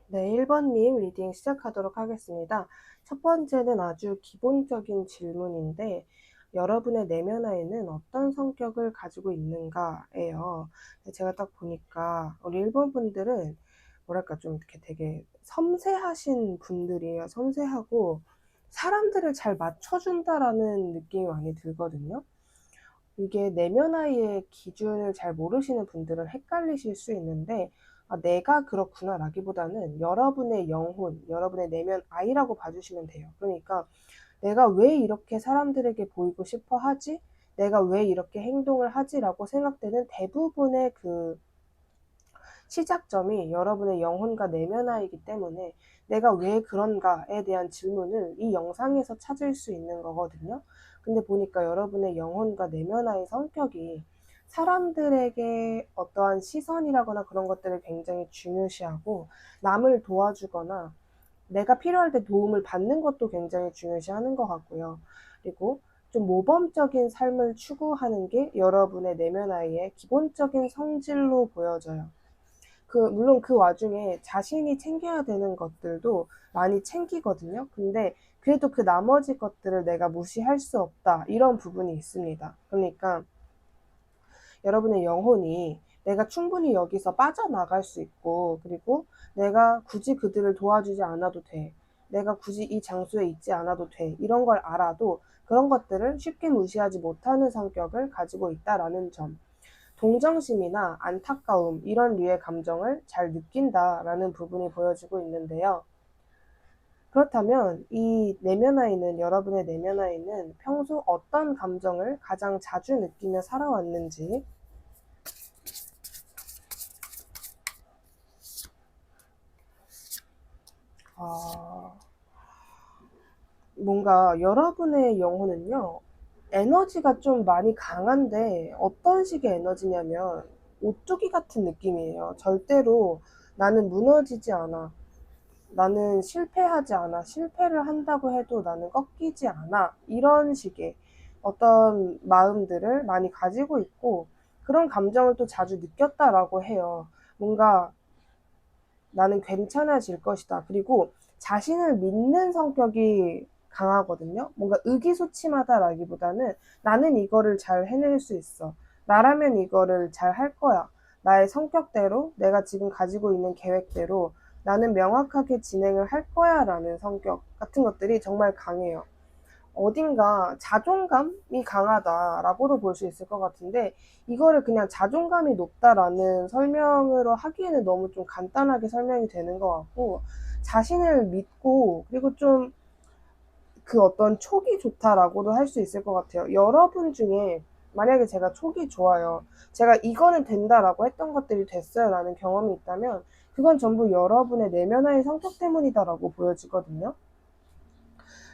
네, 1번님 리딩 시작하도록 하겠습니다. 첫 번째는 아주 기본적인 질문인데, 여러분의 내면화에는 어떤 성격을 가지고 있는가예요. 제가 딱 보니까 우리 1번 분들은 뭐랄까 좀 이렇게 되게 섬세하신 분들이에요. 섬세하고 사람들을 잘 맞춰준다라는 느낌이 많이 들거든요. 이게 내면화의 기준을 잘 모르시는 분들은 헷갈리실 수 있는데, 내가 그렇구나 라기보다는 여러분의 영혼, 여러분의 내면 아이라고 봐주시면 돼요. 그러니까 내가 왜 이렇게 사람들에게 보이고 싶어 하지? 내가 왜 이렇게 행동을 하지라고 생각되는 대부분의 그 시작점이 여러분의 영혼과 내면화이기 때문에 내가 왜 그런가에 대한 질문을 이 영상에서 찾을 수 있는 거거든요. 근데 보니까 여러분의 영혼과 내면화의 성격이 사람들에게 어떠한 시선이라거나 그런 것들을 굉장히 중요시하고, 남을 도와주거나 내가 필요할 때 도움을 받는 것도 굉장히 중요시하는 것 같고요. 그리고 좀 모범적인 삶을 추구하는 게 여러분의 내면화의 기본적인 성질로 보여져요. 물론 그 와중에 자신이 챙겨야 되는 것들도 많이 챙기거든요. 근데 그래도 그 나머지 것들을 내가 무시할 수 없다, 이런 부분이 있습니다. 그러니까 여러분의 영혼이 내가 충분히 여기서 빠져나갈 수 있고, 그리고 내가 굳이 그들을 도와주지 않아도 돼, 내가 굳이 이 장소에 있지 않아도 돼, 이런 걸 알아도 그런 것들을 쉽게 무시하지 못하는 성격을 가지고 있다라는 점, 동정심이나 안타까움, 이런 류의 감정을 잘 느낀다라는 부분이 보여지고 있는데요. 그렇다면 이 내면화에는, 여러분의 내면화에는 평소 어떤 감정을 가장 자주 느끼며 살아왔는지, 어, 뭔가 여러분의 영혼은요, 에너지가 좀 많이 강한데 어떤 식의 에너지냐면 오뚜기 같은 느낌이에요. 절대로 나는 무너지지 않아, 나는 실패하지 않아, 실패를 한다고 해도 나는 꺾이지 않아, 이런 식의 어떤 마음들을 많이 가지고 있고, 그런 감정을 또 자주 느꼈다라고 해요. 뭔가 나는 괜찮아질 것이다. 그리고 자신을 믿는 성격이 강하거든요. 뭔가 의기소침하다라기보다는 나는 이거를 잘 해낼 수 있어, 나라면 이거를 잘 할 거야, 나의 성격대로, 내가 지금 가지고 있는 계획대로 나는 명확하게 진행을 할 거야 라는 성격 같은 것들이 정말 강해요. 어딘가 자존감이 강하다라고도 볼 수 있을 것 같은데, 이거를 그냥 자존감이 높다라는 설명으로 하기에는 너무 좀 간단하게 설명이 되는 것 같고, 자신을 믿고, 그리고 좀 그 어떤 촉이 좋다라고도 할 수 있을 것 같아요. 여러분 중에 만약에 제가 촉이 좋아요, 제가 이거는 된다라고 했던 것들이 됐어요 라는 경험이 있다면, 그건 전부 여러분의 내면화의 성격 때문이다라고 보여지거든요.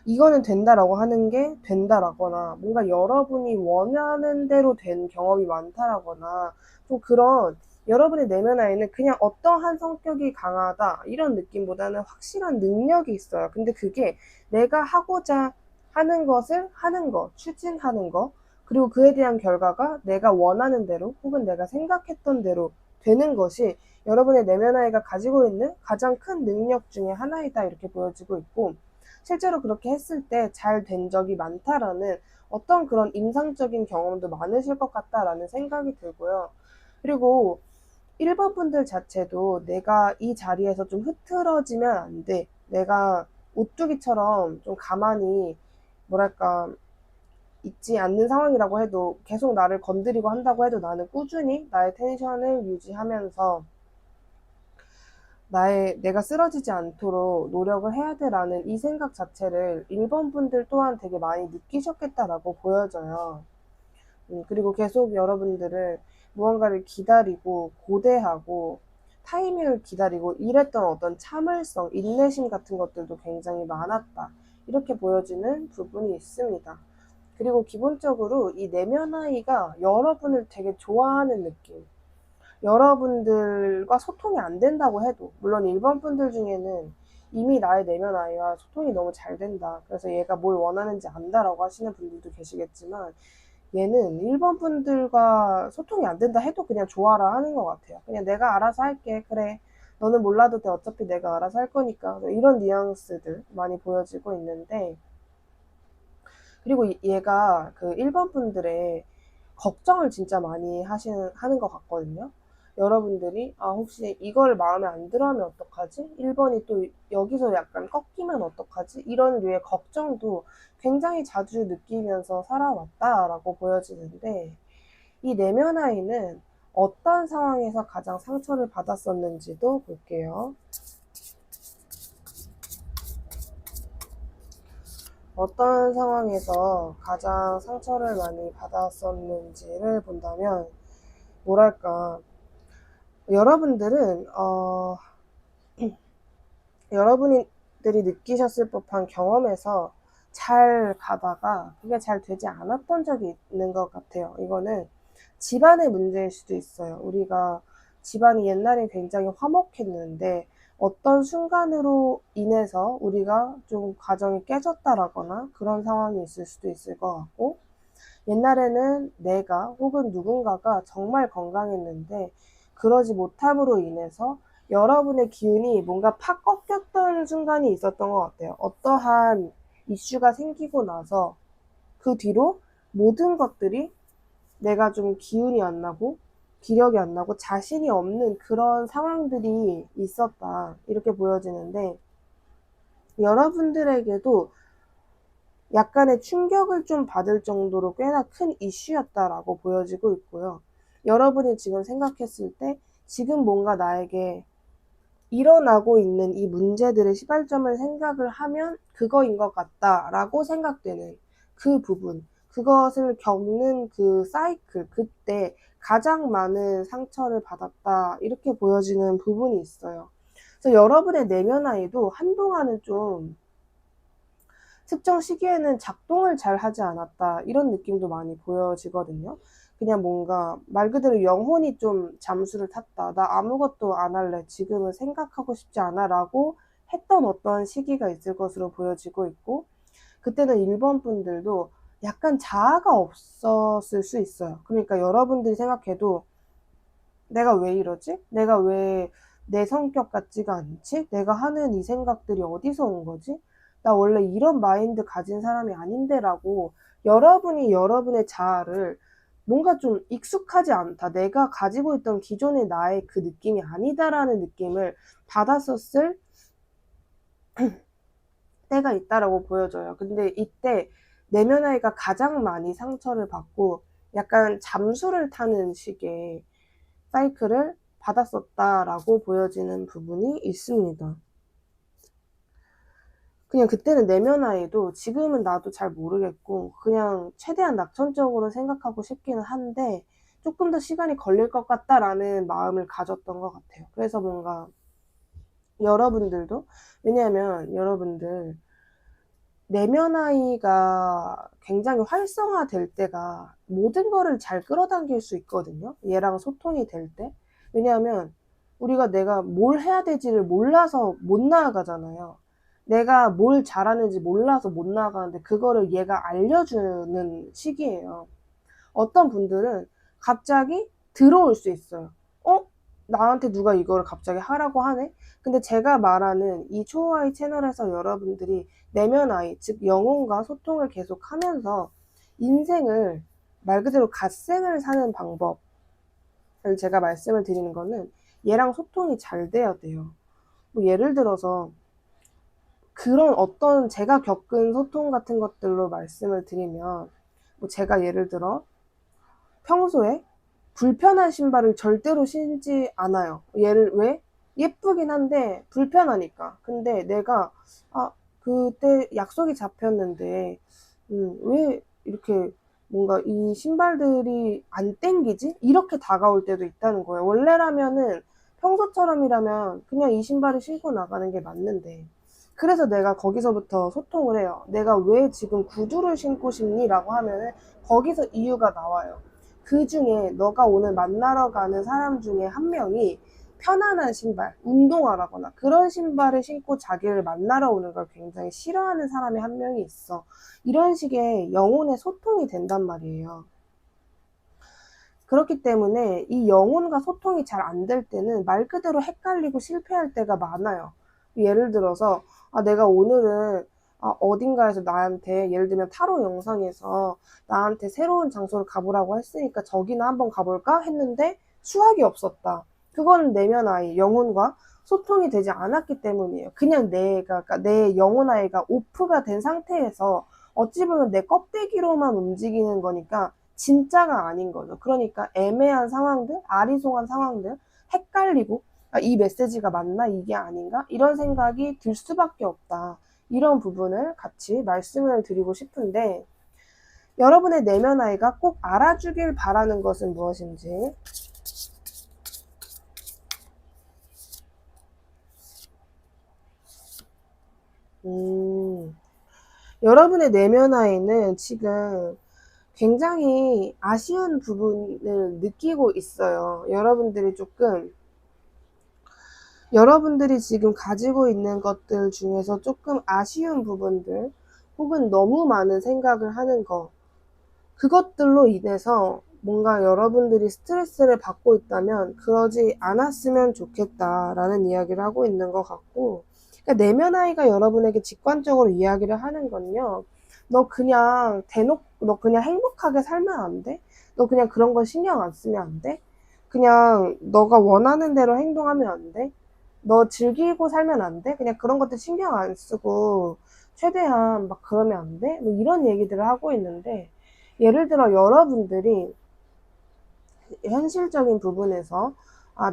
이거는 된다라고 하는 게 된다라거나, 뭔가 여러분이 원하는 대로 된 경험이 많다라거나, 좀 그런, 여러분의 내면화에는 그냥 어떠한 성격이 강하다 이런 느낌보다는 확실한 능력이 있어요. 근데 그게 내가 하고자 하는 것을 하는 거, 추진하는 거, 그리고 그에 대한 결과가 내가 원하는 대로 혹은 내가 생각했던 대로 되는 것이 여러분의 내면화가 가지고 있는 가장 큰 능력 중에 하나이다, 이렇게 보여지고 있고, 실제로 그렇게 했을 때 잘 된 적이 많다라는 어떤 그런 임상적인 경험도 많으실 것 같다라는 생각이 들고요. 그리고 1번 분들 자체도 내가 이 자리에서 좀 흐트러지면 안 돼, 내가 오뚜기처럼 좀 가만히 뭐랄까 있지 않는 상황이라고 해도, 계속 나를 건드리고 한다고 해도 나는 꾸준히 나의 텐션을 유지하면서 내가 쓰러지지 않도록 노력을 해야 돼라는 이 생각 자체를 1번 분들 또한 되게 많이 느끼셨겠다라고 보여져요. 그리고 계속 여러분들을 무언가를 기다리고 고대하고 타이밍을 기다리고 이랬던 어떤 참을성, 인내심 같은 것들도 굉장히 많았다, 이렇게 보여지는 부분이 있습니다. 그리고 기본적으로 이 내면 아이가 여러분을 되게 좋아하는 느낌, 여러분들과 소통이 안 된다고 해도, 물론 1번 분들 중에는 이미 나의 내면 아이와 소통이 너무 잘 된다, 그래서 얘가 뭘 원하는지 안다라고 하시는 분들도 계시겠지만, 얘는 1번 분들과 소통이 안 된다 해도 그냥 좋아라 하는 것 같아요. 그냥 내가 알아서 할게, 그래, 너는 몰라도 돼. 어차피 내가 알아서 할 거니까. 이런 뉘앙스들 많이 보여지고 있는데, 그리고 얘가 그 1번 분들의 걱정을 진짜 많이 하는 것 같거든요. 여러분들이, 아, 혹시 이걸 마음에 안 들어 하면 어떡하지? 1번이 또 여기서 약간 꺾이면 어떡하지? 이런 류의 걱정도 굉장히 자주 느끼면서 살아왔다라고 보여지는데, 이 내면 아이는 어떤 상황에서 가장 상처를 받았었는지도 볼게요. 어떤 상황에서 가장 상처를 많이 받았었는지를 본다면, 뭐랄까, 여러분들은, 여러분들이 느끼셨을 법한 경험에서 잘 가다가 그게 잘 되지 않았던 적이 있는 것 같아요. 이거는 집안의 문제일 수도 있어요. 우리가 집안이 옛날에 굉장히 화목했는데 어떤 순간으로 인해서 우리가 좀 가정이 깨졌다라거나 그런 상황이 있을 수도 있을 것 같고, 옛날에는 내가 혹은 누군가가 정말 건강했는데 그러지 못함으로 인해서 여러분의 기운이 뭔가 팍 꺾였던 순간이 있었던 것 같아요. 어떠한 이슈가 생기고 나서 그 뒤로 모든 것들이 내가 좀 기운이 안 나고 기력이 안 나고 자신이 없는 그런 상황들이 있었다, 이렇게 보여지는데, 여러분들에게도 약간의 충격을 좀 받을 정도로 꽤나 큰 이슈였다라고 보여지고 있고요. 여러분이 지금 생각했을 때 지금 뭔가 나에게 일어나고 있는 이 문제들의 시발점을 생각을 하면 그거인 것 같다라고 생각되는 그 부분, 그것을 겪는 그 사이클, 그때 가장 많은 상처를 받았다, 이렇게 보여지는 부분이 있어요. 그래서 여러분의 내면 아이도 한동안은 좀 특정 시기에는 작동을 잘 하지 않았다, 이런 느낌도 많이 보여지거든요. 그냥 뭔가 말 그대로 영혼이 좀 잠수를 탔다. 나 아무것도 안 할래. 지금은 생각하고 싶지 않아. 라고 했던 어떤 시기가 있을 것으로 보여지고 있고, 그때는 1번 분들도 약간 자아가 없었을 수 있어요. 그러니까 여러분들이 생각해도 내가 왜 이러지? 내가 왜 내 성격 같지가 않지? 내가 하는 이 생각들이 어디서 온 거지? 나 원래 이런 마인드 가진 사람이 아닌데 라고 여러분이 여러분의 자아를 뭔가 좀 익숙하지 않다, 내가 가지고 있던 기존의 나의 그 느낌이 아니다라는 느낌을 받았었을 때가 있다라고 보여져요. 근데 이때 내면 아이가 가장 많이 상처를 받고 약간 잠수를 타는 식의 사이클을 받았었다라고 보여지는 부분이 있습니다. 그냥 그때는 내면 아이도 지금은 나도 잘 모르겠고 그냥 최대한 낙천적으로 생각하고 싶기는 한데 조금 더 시간이 걸릴 것 같다라는 마음을 가졌던 것 같아요. 그래서 뭔가 여러분들도, 왜냐하면 여러분들 내면 아이가 굉장히 활성화될 때가 모든 거를 잘 끌어당길 수 있거든요. 얘랑 소통이 될 때. 왜냐하면 우리가 내가 뭘 해야 될지를 몰라서 못 나아가잖아요. 내가 뭘 잘하는지 몰라서 못 나아가는데 그거를 얘가 알려주는 시기예요. 어떤 분들은 갑자기 들어올 수 있어요. 어? 나한테 누가 이거를 갑자기 하라고 하네? 근데 제가 말하는 이 초호아이 채널에서 여러분들이 내면 아이, 즉 영혼과 소통을 계속 하면서 인생을 말 그대로 갓생을 사는 방법을 제가 말씀을 드리는 거는 얘랑 소통이 잘 돼야 돼요. 뭐 예를 들어서 그런 어떤 제가 겪은 소통 같은 것들로 말씀을 드리면, 뭐 제가 예를 들어 평소에 불편한 신발을 절대로 신지 않아요. 얘를 왜? 예쁘긴 한데 불편하니까. 근데 내가 아, 그때 약속이 잡혔는데 왜 이렇게 뭔가 이 신발들이 안 땡기지? 이렇게 다가올 때도 있다는 거예요. 원래라면은 평소처럼이라면 그냥 이 신발을 신고 나가는 게 맞는데, 그래서 내가 거기서부터 소통을 해요. 내가 왜 지금 구두를 신고 싶니? 라고 하면은 거기서 이유가 나와요. 그 중에 너가 오늘 만나러 가는 사람 중에 한 명이 편안한 신발, 운동화라거나 그런 신발을 신고 자기를 만나러 오는 걸 굉장히 싫어하는 사람이 한 명이 있어. 이런 식의 영혼의 소통이 된단 말이에요. 그렇기 때문에 이 영혼과 소통이 잘 안 될 때는 말 그대로 헷갈리고 실패할 때가 많아요. 예를 들어서 내가 오늘은 어딘가에서 나한테, 예를 들면 타로 영상에서 나한테 새로운 장소를 가보라고 했으니까 저기나 한번 가볼까 했는데 수학이 없었다. 그거는 내면 아이, 영혼과 소통이 되지 않았기 때문이에요. 그냥 그러니까 내 영혼 아이가 오프가 된 상태에서 어찌 보면 내 껍데기로만 움직이는 거니까 진짜가 아닌 거죠. 그러니까 애매한 상황들, 아리송한 상황들, 헷갈리고 이 메시지가 맞나 이게 아닌가 이런 생각이 들 수밖에 없다. 이런 부분을 같이 말씀을 드리고 싶은데, 여러분의 내면 아이가 꼭 알아주길 바라는 것은 무엇인지. 여러분의 내면 아이는 지금 굉장히 아쉬운 부분을 느끼고 있어요. 여러분들이 지금 가지고 있는 것들 중에서 조금 아쉬운 부분들, 혹은 너무 많은 생각을 하는 것, 그것들로 인해서 뭔가 여러분들이 스트레스를 받고 있다면 그러지 않았으면 좋겠다라는 이야기를 하고 있는 것 같고, 그러니까 내면 아이가 여러분에게 직관적으로 이야기를 하는 건요, 너 그냥 행복하게 살면 안 돼? 너 그냥 그런 거 신경 안 쓰면 안 돼? 그냥 너가 원하는 대로 행동하면 안 돼? 너 즐기고 살면 안 돼? 그냥 그런 것들 신경 안 쓰고 최대한 막 그러면 안 돼? 뭐 이런 얘기들을 하고 있는데, 예를 들어 여러분들이 현실적인 부분에서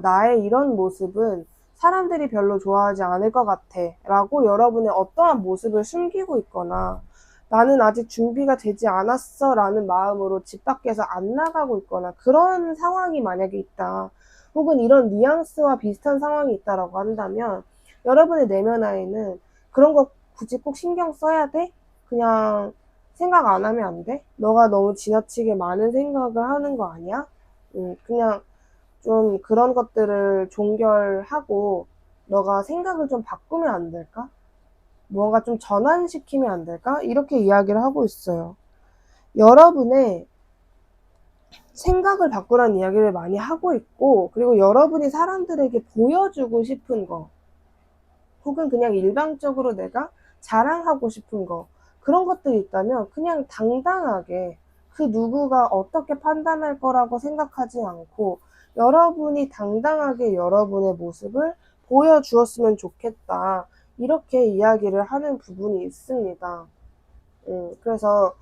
나의 이런 모습은 사람들이 별로 좋아하지 않을 것 같아 라고 여러분의 어떠한 모습을 숨기고 있거나, 나는 아직 준비가 되지 않았어 라는 마음으로 집 밖에서 안 나가고 있거나, 그런 상황이 만약에 있다, 혹은 이런 뉘앙스와 비슷한 상황이 있다라고 한다면, 여러분의 내면 아이는 그런 거 굳이 꼭 신경 써야 돼? 그냥 생각 안 하면 안 돼? 너가 너무 지나치게 많은 생각을 하는 거 아니야? 그냥 좀 그런 것들을 종결하고 너가 생각을 좀 바꾸면 안 될까? 무언가 좀 전환시키면 안 될까? 이렇게 이야기를 하고 있어요. 여러분의 생각을 바꾸라는 이야기를 많이 하고 있고, 그리고 여러분이 사람들에게 보여주고 싶은 거, 혹은 그냥 일방적으로 내가 자랑하고 싶은 거, 그런 것들이 있다면 그냥 당당하게, 그 누구가 어떻게 판단할 거라고 생각하지 않고 여러분이 당당하게 여러분의 모습을 보여주었으면 좋겠다, 이렇게 이야기를 하는 부분이 있습니다. 그래서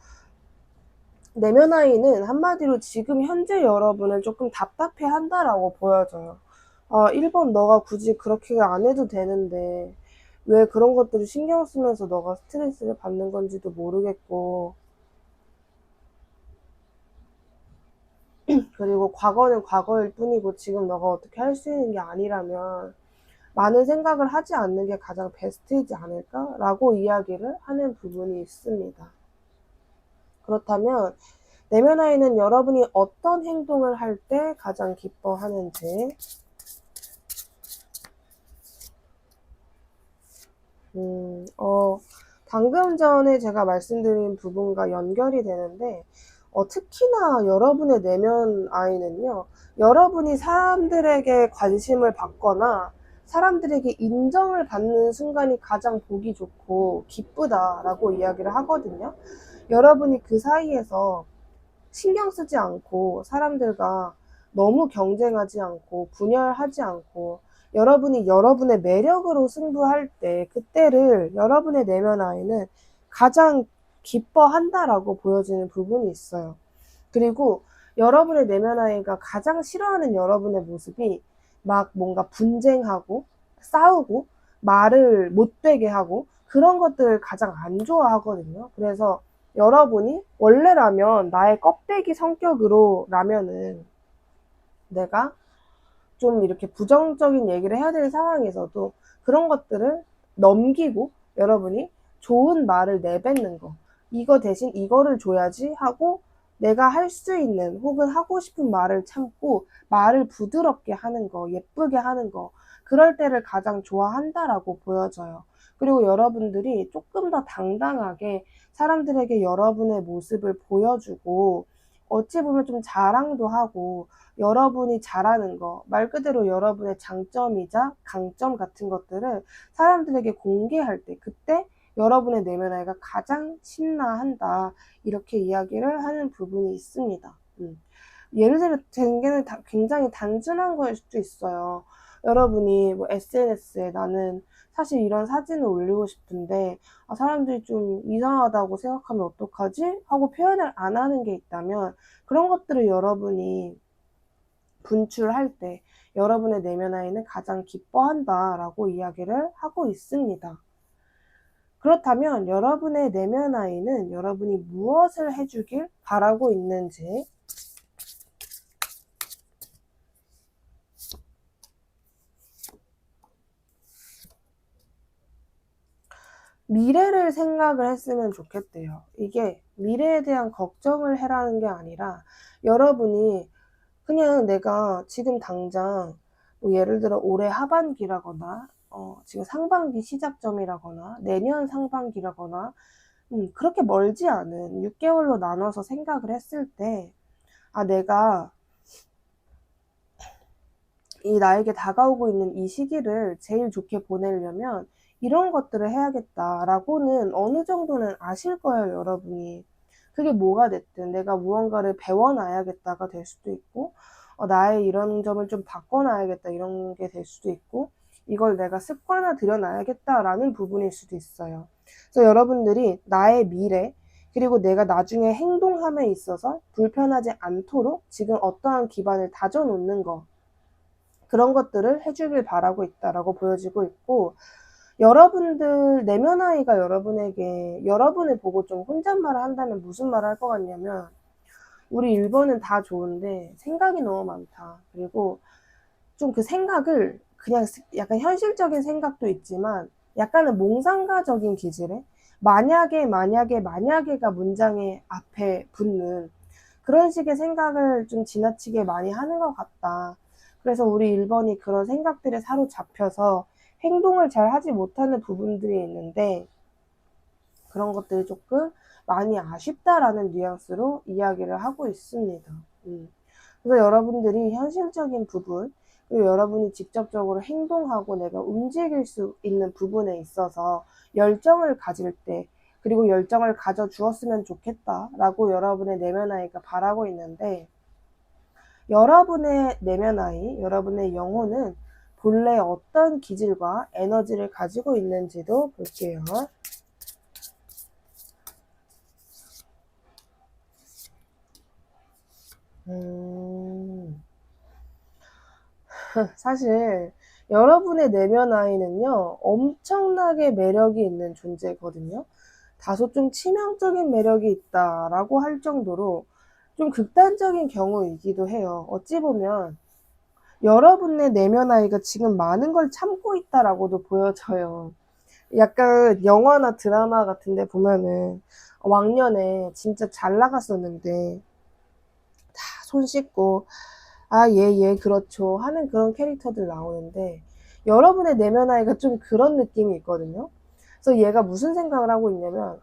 내면 아이는 한마디로 지금 현재 여러분을 조금 답답해 한다라고 보여져요. 1번 너가 굳이 그렇게 안 해도 되는데 왜 그런 것들을 신경 쓰면서 너가 스트레스를 받는 건지도 모르겠고, 그리고 과거는 과거일 뿐이고 지금 너가 어떻게 할 수 있는 게 아니라면 많은 생각을 하지 않는 게 가장 베스트이지 않을까라고 이야기를 하는 부분이 있습니다. 그렇다면 내면 아이는 여러분이 어떤 행동을 할 때 가장 기뻐하는지. 방금 전에 제가 말씀드린 부분과 연결이 되는데, 특히나 여러분의 내면 아이는요, 여러분이 사람들에게 관심을 받거나 사람들에게 인정을 받는 순간이 가장 보기 좋고 기쁘다라고 이야기를 하거든요. 여러분이 그 사이에서 신경 쓰지 않고 사람들과 너무 경쟁하지 않고 분열하지 않고 여러분이 여러분의 매력으로 승부할 때, 그때를 여러분의 내면 아이는 가장 기뻐한다라고 보여지는 부분이 있어요. 그리고 여러분의 내면 아이가 가장 싫어하는 여러분의 모습이 막 뭔가 분쟁하고 싸우고 말을 못되게 하고 그런 것들을 가장 안 좋아하거든요. 그래서 여러분이 원래라면 나의 껍데기 성격으로라면은 내가 좀 이렇게 부정적인 얘기를 해야 될 상황에서도 그런 것들을 넘기고 여러분이 좋은 말을 내뱉는 거, 이거 대신 이거를 줘야지 하고 내가 할 수 있는 혹은 하고 싶은 말을 참고 말을 부드럽게 하는 거, 예쁘게 하는 거, 그럴 때를 가장 좋아한다라고 보여져요. 그리고 여러분들이 조금 더 당당하게 사람들에게 여러분의 모습을 보여주고 어찌 보면 좀 자랑도 하고 여러분이 잘하는 거, 말 그대로 여러분의 장점이자 강점 같은 것들을 사람들에게 공개할 때 그때 여러분의 내면 아이가 가장 신나한다. 이렇게 이야기를 하는 부분이 있습니다. 예를 들어 굉장히 단순한 거일 수도 있어요. 여러분이 뭐 SNS에 나는 사실 이런 사진을 올리고 싶은데 사람들이 좀 이상하다고 생각하면 어떡하지? 하고 표현을 안 하는 게 있다면 그런 것들을 여러분이 분출할 때 여러분의 내면 아이는 가장 기뻐한다 라고 이야기를 하고 있습니다. 그렇다면 여러분의 내면 아이는 여러분이 무엇을 해주길 바라고 있는지 미래를 생각을 했으면 좋겠대요. 이게 미래에 대한 걱정을 해라는 게 아니라 여러분이 그냥 내가 지금 당장 뭐 예를 들어 올해 하반기라거나 지금 상반기 시작점이라거나 내년 상반기라거나 그렇게 멀지 않은 6개월로 나눠서 생각을 했을 때 내가 이 나에게 다가오고 있는 이 시기를 제일 좋게 보내려면 이런 것들을 해야겠다라고는 어느 정도는 아실 거예요, 여러분이. 그게 뭐가 됐든 내가 무언가를 배워놔야겠다가 될 수도 있고 나의 이런 점을 좀 바꿔놔야겠다 이런 게 될 수도 있고 이걸 내가 습관화 들여놔야겠다라는 부분일 수도 있어요. 그래서 여러분들이 나의 미래 그리고 내가 나중에 행동함에 있어서 불편하지 않도록 지금 어떠한 기반을 다져놓는 거 그런 것들을 해주길 바라고 있다라고 보여지고 있고 여러분들 내면 아이가 여러분에게 여러분을 보고 좀 혼잣말을 한다면 무슨 말을 할 것 같냐면 우리 1번은 다 좋은데 생각이 너무 많다. 그리고 좀 그 생각을 그냥 약간 현실적인 생각도 있지만 약간은 몽상가적인 기질에 만약에가 문장의 앞에 붙는 그런 식의 생각을 좀 지나치게 많이 하는 것 같다. 그래서 우리 1번이 그런 생각들에 사로잡혀서 행동을 잘 하지 못하는 부분들이 있는데 그런 것들이 조금 많이 아쉽다라는 뉘앙스로 이야기를 하고 있습니다. 그래서 여러분들이 현실적인 부분 그리고 여러분이 직접적으로 행동하고 내가 움직일 수 있는 부분에 있어서 열정을 가질 때 그리고 열정을 가져주었으면 좋겠다라고 여러분의 내면 아이가 바라고 있는데 여러분의 내면 아이, 여러분의 영혼은 본래 어떤 기질과 에너지를 가지고 있는지도 볼게요. 사실 여러분의 내면 아이는요 엄청나게 매력이 있는 존재거든요. 다소 좀 치명적인 매력이 있다라고 할 정도로 좀 극단적인 경우이기도 해요. 어찌 보면 여러분의 내면 아이가 지금 많은 걸 참고 있다라고도 보여져요. 약간 영화나 드라마 같은데 보면은 왕년에 진짜 잘 나갔었는데 다 손 씻고 예, 그렇죠 하는 그런 캐릭터들 나오는데 여러분의 내면 아이가 좀 그런 느낌이 있거든요. 그래서 얘가 무슨 생각을 하고 있냐면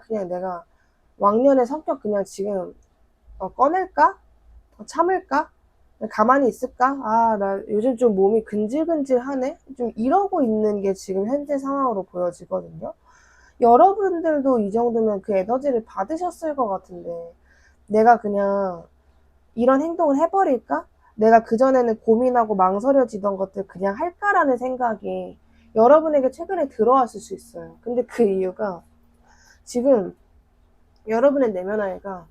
그냥 내가 왕년의 성격 그냥 지금 꺼낼까? 참을까? 가만히 있을까? 나 요즘 좀 몸이 근질근질하네? 좀 이러고 있는 게 지금 현재 상황으로 보여지거든요. 여러분들도 이 정도면 그 에너지를 받으셨을 것 같은데 내가 그냥 이런 행동을 해버릴까? 내가 그전에는 고민하고 망설여지던 것들 그냥 할까라는 생각이 여러분에게 최근에 들어왔을 수 있어요. 근데 그 이유가 지금 여러분의 내면 아이가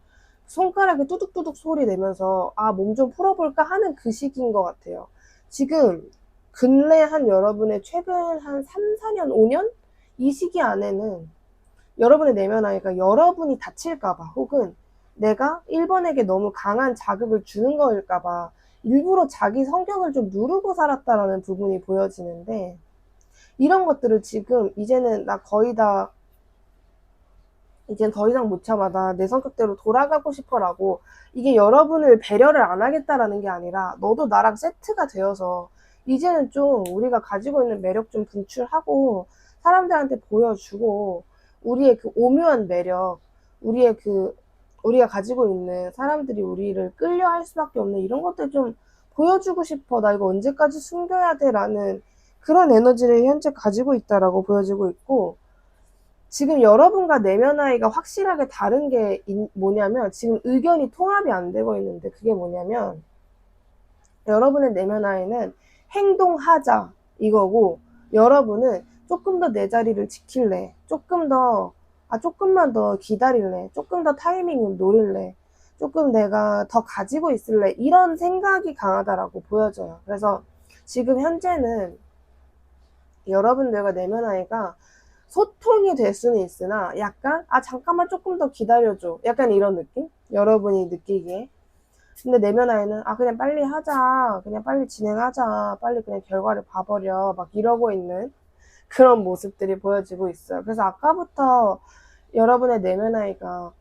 손가락에 뚜둑뚜둑 소리 내면서 몸 좀 풀어볼까 하는 그 시기인 것 같아요. 지금 근래 한 여러분의 최근 한 3, 4년, 5년? 이 시기 안에는 여러분의 내면 아이가 여러분이 다칠까봐 혹은 내가 1번에게 너무 강한 자극을 주는 거일까봐 일부러 자기 성격을 좀 누르고 살았다라는 부분이 보여지는데 이런 것들을 지금 이제는 나 거의 다 이젠 더 이상 못 참아 나 내 성격대로 돌아가고 싶어라고 이게 여러분을 배려를 안 하겠다라는 게 아니라 너도 나랑 세트가 되어서 이제는 좀 우리가 가지고 있는 매력 좀 분출하고 사람들한테 보여주고 우리의 그 오묘한 매력 우리의 그 우리가 가지고 있는 사람들이 우리를 끌려 할 수밖에 없는 이런 것들 좀 보여주고 싶어. 나 이거 언제까지 숨겨야 돼? 라는 그런 에너지를 현재 가지고 있다라고 보여지고 있고, 지금 여러분과 내면 아이가 확실하게 다른 게 뭐냐면, 지금 의견이 통합이 안 되고 있는데, 그게 뭐냐면, 여러분의 내면 아이는 행동하자 이거고, 여러분은 조금 더 내 자리를 지킬래, 조금만 더 기다릴래, 조금 더 타이밍을 노릴래, 조금 내가 더 가지고 있을래, 이런 생각이 강하다라고 보여져요. 그래서 지금 현재는 여러분들과 내면 아이가 소통이 될 수는 있으나 약간 잠깐만 조금 더 기다려줘, 약간 이런 느낌? 여러분이 느끼기에. 근데 내면 아이는 그냥 빨리 하자, 그냥 빨리 진행하자, 빨리 그냥 결과를 봐버려, 막 이러고 있는 그런 모습들이 보여지고 있어요. 그래서 아까부터 여러분의 내면 아이가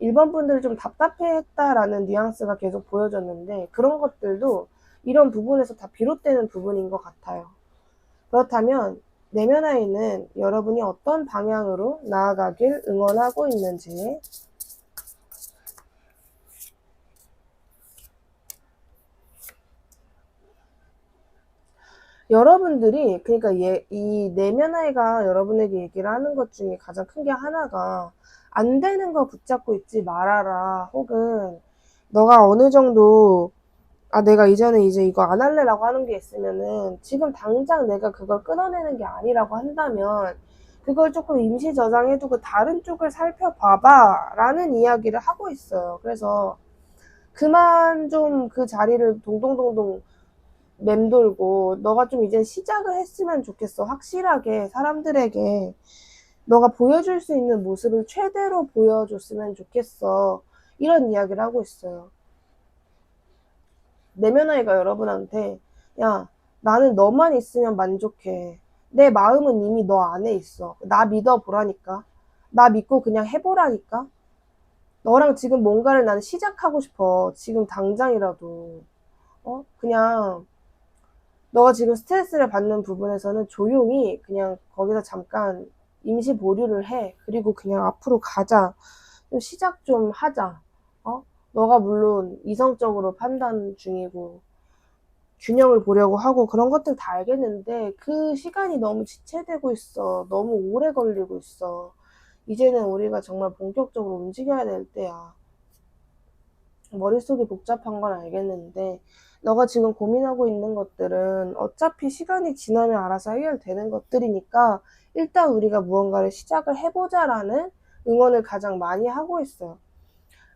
1번 분들이 좀 답답해 했다라는 뉘앙스가 계속 보여졌는데, 그런 것들도 이런 부분에서 다 비롯되는 부분인 것 같아요. 그렇다면 내면 아이는 여러분이 어떤 방향으로 나아가길 응원하고 있는지, 여러분들이, 그러니까 이 내면 아이가 여러분에게 얘기를 하는 것 중에 가장 큰 게 하나가, 안 되는 거 붙잡고 있지 말아라, 혹은 너가 어느 정도 내가 이전에 이제 이거 안 할래라고 하는 게 있으면은 지금 당장 내가 그걸 끊어내는 게 아니라고 한다면 그걸 조금 임시 저장해두고 다른 쪽을 살펴봐봐 라는 이야기를 하고 있어요. 그래서 그만 좀 그 자리를 동동동동 맴돌고 너가 좀 이제 시작을 했으면 좋겠어. 확실하게 사람들에게 너가 보여줄 수 있는 모습을 최대로 보여줬으면 좋겠어. 이런 이야기를 하고 있어요. 내면 아이가 여러분한테, 야, 나는 너만 있으면 만족해. 내 마음은 이미 너 안에 있어. 나 믿어보라니까. 나 믿고 그냥 해보라니까. 너랑 지금 뭔가를 나는 시작하고 싶어. 지금 당장이라도. 그냥 너가 지금 스트레스를 받는 부분에서는 조용히 그냥 거기서 잠깐 임시 보류를 해. 그리고 그냥 앞으로 가자. 좀 시작 좀 하자. 너가 물론 이성적으로 판단 중이고 균형을 보려고 하고 그런 것들 다 알겠는데 그 시간이 너무 지체되고 있어. 너무 오래 걸리고 있어. 이제는 우리가 정말 본격적으로 움직여야 될 때야. 머릿속이 복잡한 건 알겠는데 너가 지금 고민하고 있는 것들은 어차피 시간이 지나면 알아서 해결되는 것들이니까 일단 우리가 무언가를 시작을 해보자라는 응원을 가장 많이 하고 있어요.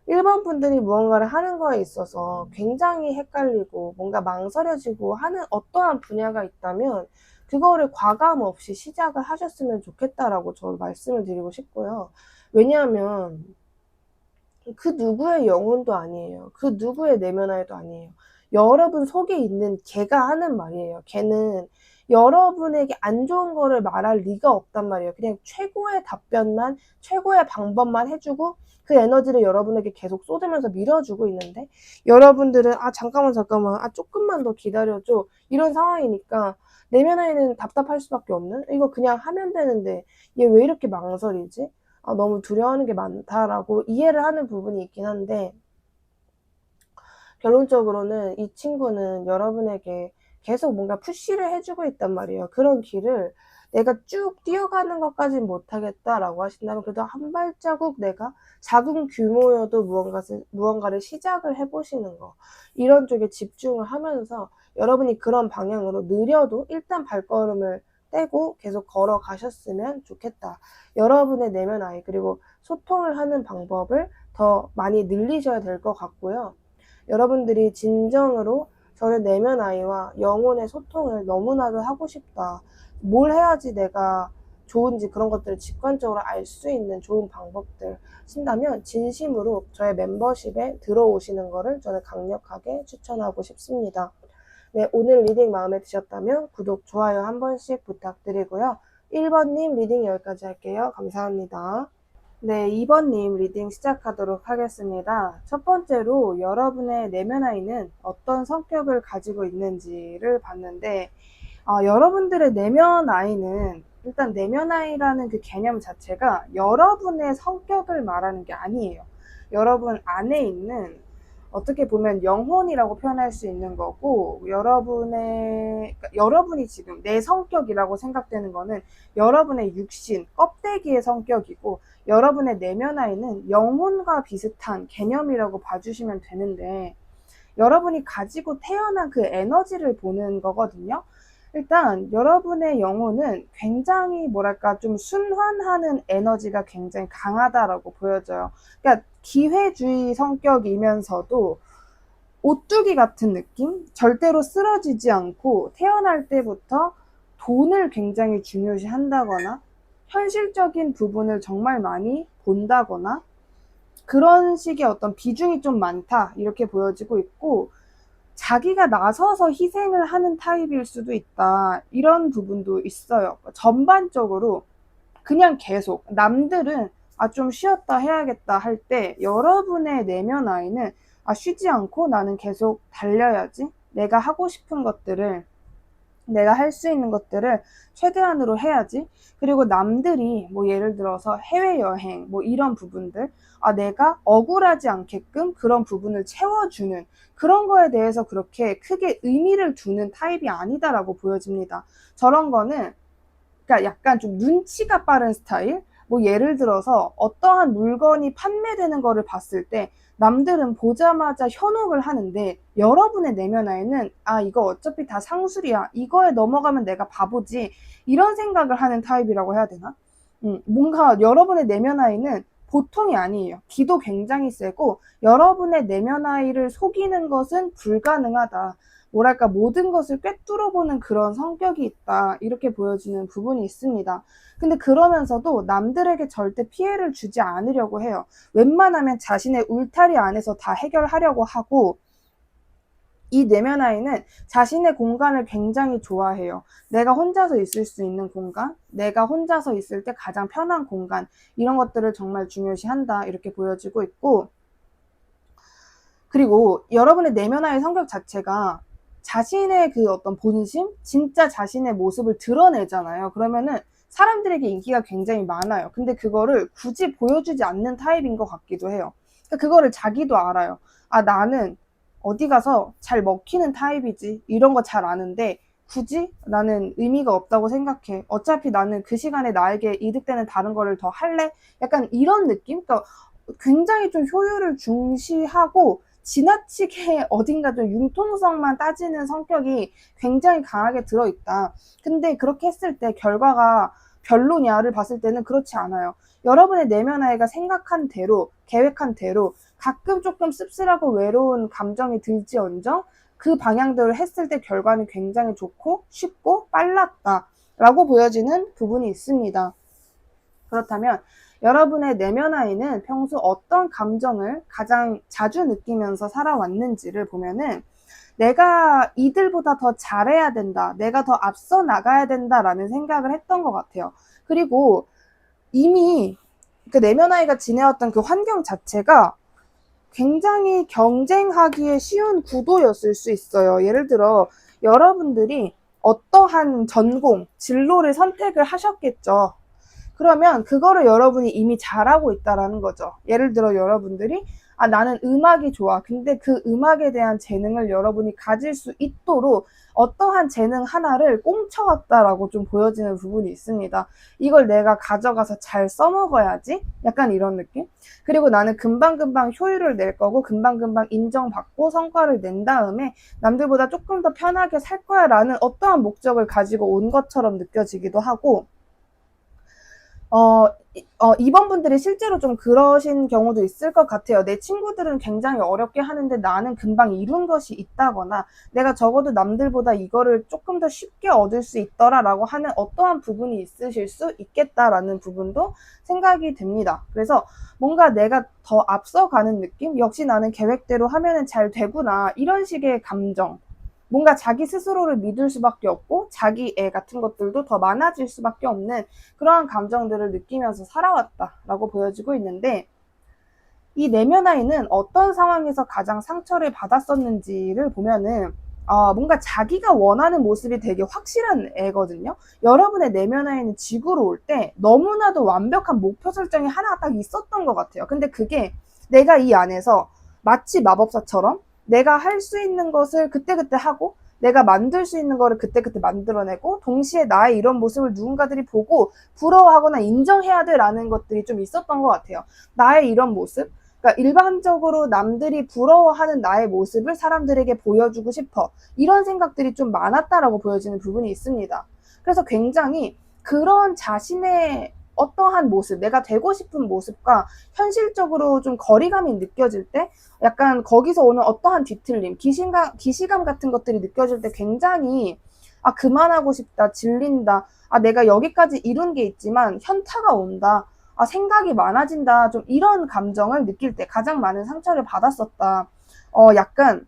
1번 분들이 무언가를 하는 거에 있어서 굉장히 헷갈리고 뭔가 망설여지고 하는 어떠한 분야가 있다면 그거를 과감 없이 시작을 하셨으면 좋겠다라고 저는 말씀을 드리고 싶고요. 왜냐하면 그 누구의 영혼도 아니에요. 그 누구의 내면화도 아니에요. 여러분 속에 있는 걔가 하는 말이에요. 걔는 여러분에게 안 좋은 거를 말할 리가 없단 말이에요. 그냥 최고의 답변만, 최고의 방법만 해주고 그 에너지를 여러분에게 계속 쏟으면서 밀어주고 있는데, 여러분들은 잠깐만 조금만 더 기다려줘 이런 상황이니까 내면에는 답답할 수밖에 없는, 이거 그냥 하면 되는데 얘 왜 이렇게 망설이지? 너무 두려워하는 게 많다라고 이해를 하는 부분이 있긴 한데, 결론적으로는 이 친구는 여러분에게 계속 뭔가 푸시를 해주고 있단 말이에요. 그런 길을 내가 쭉 뛰어가는 것까진 못하겠다라고 하신다면 그래도 한 발자국 내가 작은 규모여도 무언가를 시작을 해보시는 거, 이런 쪽에 집중을 하면서 여러분이 그런 방향으로 느려도 일단 발걸음을 떼고 계속 걸어가셨으면 좋겠다. 여러분의 내면 아이 그리고 소통을 하는 방법을 더 많이 늘리셔야 될 것 같고요. 여러분들이 진정으로 저는 내면 아이와 영혼의 소통을 너무나도 하고 싶다. 뭘 해야지 내가 좋은지 그런 것들을 직관적으로 알 수 있는 좋은 방법들 신다면 진심으로 저의 멤버십에 들어오시는 거를 저는 강력하게 추천하고 싶습니다. 네, 오늘 리딩 마음에 드셨다면 구독, 좋아요 한 번씩 부탁드리고요. 1번님 리딩 여기까지 할게요. 감사합니다. 네, 2번님 리딩 시작하도록 하겠습니다. 첫 번째로 여러분의 내면 아이는 어떤 성격을 가지고 있는지를 봤는데, 여러분들의 내면 아이는 일단 내면 아이라는 그 개념 자체가 여러분의 성격을 말하는 게 아니에요. 여러분 안에 있는 어떻게 보면 영혼이라고 표현할 수 있는 거고, 그러니까 여러분이 지금 내 성격이라고 생각되는 거는 여러분의 육신, 껍데기의 성격이고, 여러분의 내면 아이는 영혼과 비슷한 개념이라고 봐주시면 되는데, 여러분이 가지고 태어난 그 에너지를 보는 거거든요. 일단 여러분의 영혼은 굉장히 뭐랄까 좀 순환하는 에너지가 굉장히 강하다라고 보여져요. 그러니까 기회주의 성격이면서도 오뚜기 같은 느낌? 절대로 쓰러지지 않고 태어날 때부터 돈을 굉장히 중요시 한다거나 현실적인 부분을 정말 많이 본다거나 그런 식의 어떤 비중이 좀 많다 이렇게 보여지고 있고, 자기가 나서서 희생을 하는 타입일 수도 있다 이런 부분도 있어요. 전반적으로 그냥 계속 남들은 좀 쉬었다 해야겠다 할 때 여러분의 내면 아이는 쉬지 않고 나는 계속 달려야지, 내가 하고 싶은 것들을, 내가 할 수 있는 것들을 최대한으로 해야지. 그리고 남들이 뭐 예를 들어서 해외여행 뭐 이런 부분들, 내가 억울하지 않게끔 그런 부분을 채워주는 그런 거에 대해서 그렇게 크게 의미를 두는 타입이 아니다라고 보여집니다. 저런 거는 그러니까 약간 좀 눈치가 빠른 스타일? 뭐 예를 들어서 어떠한 물건이 판매되는 거를 봤을 때 남들은 보자마자 현혹을 하는데 여러분의 내면에는 이거 어차피 다 상술이야, 이거에 넘어가면 내가 바보지, 이런 생각을 하는 타입이라고 해야 되나? 뭔가 여러분의 내면아이는 보통이 아니에요. 기도 굉장히 세고 여러분의 내면아이를 속이는 것은 불가능하다. 뭐랄까 모든 것을 꿰뚫어보는 그런 성격이 있다 이렇게 보여지는 부분이 있습니다. 근데 그러면서도 남들에게 절대 피해를 주지 않으려고 해요. 웬만하면 자신의 울타리 안에서 다 해결하려고 하고, 이 내면 아이는 자신의 공간을 굉장히 좋아해요. 내가 혼자서 있을 수 있는 공간, 내가 혼자서 있을 때 가장 편한 공간, 이런 것들을 정말 중요시한다 이렇게 보여지고 있고, 그리고 여러분의 내면 아이 성격 자체가 자신의 그 어떤 본심, 진짜 자신의 모습을 드러내잖아요. 그러면은 사람들에게 인기가 굉장히 많아요. 근데 그거를 굳이 보여주지 않는 타입인 것 같기도 해요. 그러니까 그거를 자기도 알아요. 나는 어디 가서 잘 먹히는 타입이지, 이런 거 잘 아는데 굳이 나는 의미가 없다고 생각해. 어차피 나는 그 시간에 나에게 이득되는 다른 거를 더 할래? 약간 이런 느낌? 그러니까 굉장히 좀 효율을 중시하고 지나치게 어딘가 좀 융통성만 따지는 성격이 굉장히 강하게 들어있다. 근데 그렇게 했을 때 결과가 별로냐를 봤을 때는 그렇지 않아요. 여러분의 내면 아이가 생각한 대로, 계획한 대로 가끔 조금 씁쓸하고 외로운 감정이 들지언정 그 방향대로 했을 때 결과는 굉장히 좋고 쉽고 빨랐다 라고 보여지는 부분이 있습니다. 그렇다면 여러분의 내면 아이는 평소 어떤 감정을 가장 자주 느끼면서 살아왔는지를 보면은 내가 이들보다 더 잘해야 된다, 내가 더 앞서 나가야 된다라는 생각을 했던 것 같아요. 그리고 이미 그 내면 아이가 지내왔던 그 환경 자체가 굉장히 경쟁하기에 쉬운 구도였을 수 있어요. 예를 들어 여러분들이 어떠한 전공, 진로를 선택을 하셨겠죠. 그러면 그거를 여러분이 이미 잘하고 있다라는 거죠. 예를 들어 여러분들이 나는 음악이 좋아. 근데 그 음악에 대한 재능을 여러분이 가질 수 있도록 어떠한 재능 하나를 꽁쳐왔다라고 좀 보여지는 부분이 있습니다. 이걸 내가 가져가서 잘 써먹어야지? 약간 이런 느낌? 그리고 나는 금방금방 효율을 낼 거고 금방금방 인정받고 성과를 낸 다음에 남들보다 조금 더 편하게 살 거야 라는 어떠한 목적을 가지고 온 것처럼 느껴지기도 하고, 이번 분들이 실제로 좀 그러신 경우도 있을 것 같아요. 내 친구들은 굉장히 어렵게 하는데 나는 금방 이룬 것이 있다거나 내가 적어도 남들보다 이거를 조금 더 쉽게 얻을 수 있더라라고 하는 어떠한 부분이 있으실 수 있겠다라는 부분도 생각이 됩니다. 그래서 뭔가 내가 더 앞서가는 느낌? 역시 나는 계획대로 하면은 잘 되구나, 이런 식의 감정. 뭔가 자기 스스로를 믿을 수밖에 없고 자기 애 같은 것들도 더 많아질 수밖에 없는 그러한 감정들을 느끼면서 살아왔다라고 보여지고 있는데, 이 내면 아이는 어떤 상황에서 가장 상처를 받았었는지를 보면은 뭔가 자기가 원하는 모습이 되게 확실한 애거든요. 여러분의 내면 아이는 지구로 올 때 너무나도 완벽한 목표 설정이 하나 딱 있었던 것 같아요. 근데 그게 내가 이 안에서 마치 마법사처럼 내가 할 수 있는 것을 그때그때 하고 내가 만들 수 있는 거를 그때그때 만들어내고 동시에 나의 이런 모습을 누군가들이 보고 부러워하거나 인정해야 돼라는 것들이 좀 있었던 것 같아요. 나의 이런 모습, 그러니까 일반적으로 남들이 부러워하는 나의 모습을 사람들에게 보여주고 싶어. 이런 생각들이 좀 많았다라고 보여지는 부분이 있습니다. 그래서 굉장히 그런 자신의 어떠한 모습, 내가 되고 싶은 모습과 현실적으로 좀 거리감이 느껴질 때 약간 거기서 오는 어떠한 뒤틀림, 기시감 같은 것들이 느껴질 때 굉장히 그만하고 싶다, 질린다, 내가 여기까지 이룬 게 있지만 현타가 온다, 생각이 많아진다, 좀 이런 감정을 느낄 때 가장 많은 상처를 받았었다. 약간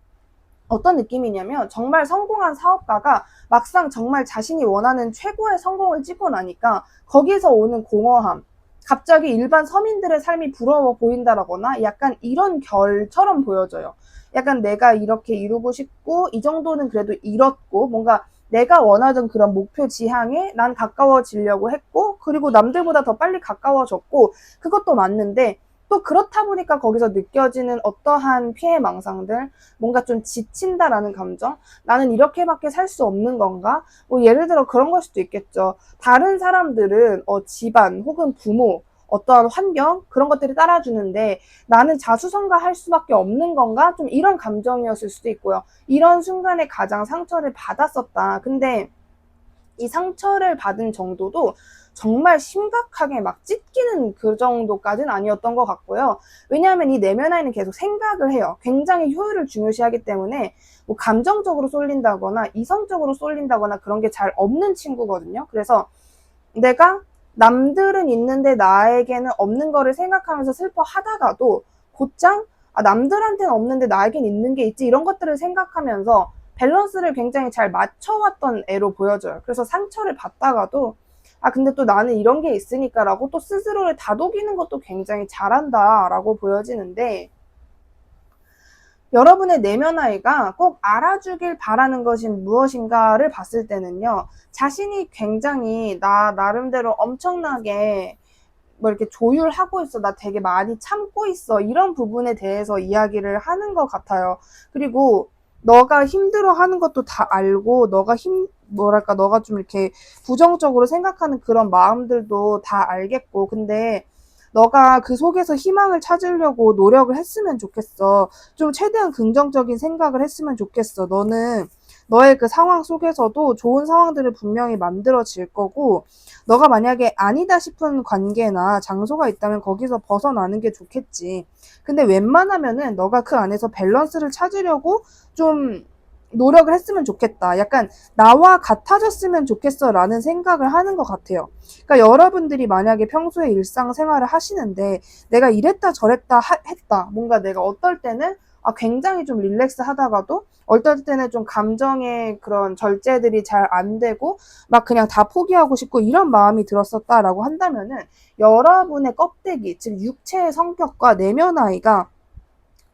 어떤 느낌이냐면 정말 성공한 사업가가 막상 정말 자신이 원하는 최고의 성공을 찍고 나니까 거기서 오는 공허함, 갑자기 일반 서민들의 삶이 부러워 보인다라거나 약간 이런 결처럼 보여져요. 약간 내가 이렇게 이루고 싶고 이 정도는 그래도 이뤘고 뭔가 내가 원하던 그런 목표 지향에 난 가까워지려고 했고 그리고 남들보다 더 빨리 가까워졌고 그것도 맞는데 또 그렇다 보니까 거기서 느껴지는 어떠한 피해망상들, 뭔가 좀 지친다라는 감정, 나는 이렇게밖에 살 수 없는 건가? 뭐 예를 들어 그런 걸 수도 있겠죠. 다른 사람들은 집안 혹은 부모, 어떠한 환경 그런 것들이 따라주는데 나는 자수성가할 수밖에 없는 건가? 좀 이런 감정이었을 수도 있고요. 이런 순간에 가장 상처를 받았었다. 근데 이 상처를 받은 정도도 정말 심각하게 막 찢기는 그 정도까지는 아니었던 것 같고요. 왜냐하면 이 내면 아이는 계속 생각을 해요. 굉장히 효율을 중요시하기 때문에 뭐 감정적으로 쏠린다거나 이성적으로 쏠린다거나 그런 게 잘 없는 친구거든요. 그래서 내가 남들은 있는데 나에게는 없는 거를 생각하면서 슬퍼하다가도 곧장 남들한테는 없는데 나에겐 있는 게 있지 이런 것들을 생각하면서 밸런스를 굉장히 잘 맞춰왔던 애로 보여져요. 그래서 상처를 받다가도 근데 또 나는 이런 게 있으니까 라고 또 스스로를 다독이는 것도 굉장히 잘한다 라고 보여지는데 여러분의 내면 아이가 꼭 알아주길 바라는 것이 무엇인가를 봤을 때는요, 자신이 굉장히 나 나름대로 엄청나게 뭐 이렇게 조율하고 있어, 나 되게 많이 참고 있어, 이런 부분에 대해서 이야기를 하는 것 같아요. 그리고 너가 힘들어하는 것도 다 알고, 너가 좀 이렇게 부정적으로 생각하는 그런 마음들도 다 알겠고, 근데 너가 그 속에서 희망을 찾으려고 노력을 했으면 좋겠어. 좀 최대한 긍정적인 생각을 했으면 좋겠어. 너는 너의 그 상황 속에서도 좋은 상황들을 분명히 만들어질 거고, 너가 만약에 아니다 싶은 관계나 장소가 있다면 거기서 벗어나는 게 좋겠지. 근데 웬만하면은 너가 그 안에서 밸런스를 찾으려고 좀 노력을 했으면 좋겠다. 약간 나와 같아졌으면 좋겠어 라는 생각을 하는 것 같아요. 그러니까 여러분들이 만약에 평소에 일상생활을 하시는데 내가 이랬다 저랬다 했다. 뭔가 내가 어떨 때는 굉장히 좀 릴렉스 하다가도 어떨 때는 좀 감정의 그런 절제들이 잘 안 되고 막 그냥 다 포기하고 싶고 이런 마음이 들었었다라고 한다면은 여러분의 껍데기, 즉 육체의 성격과 내면 아이가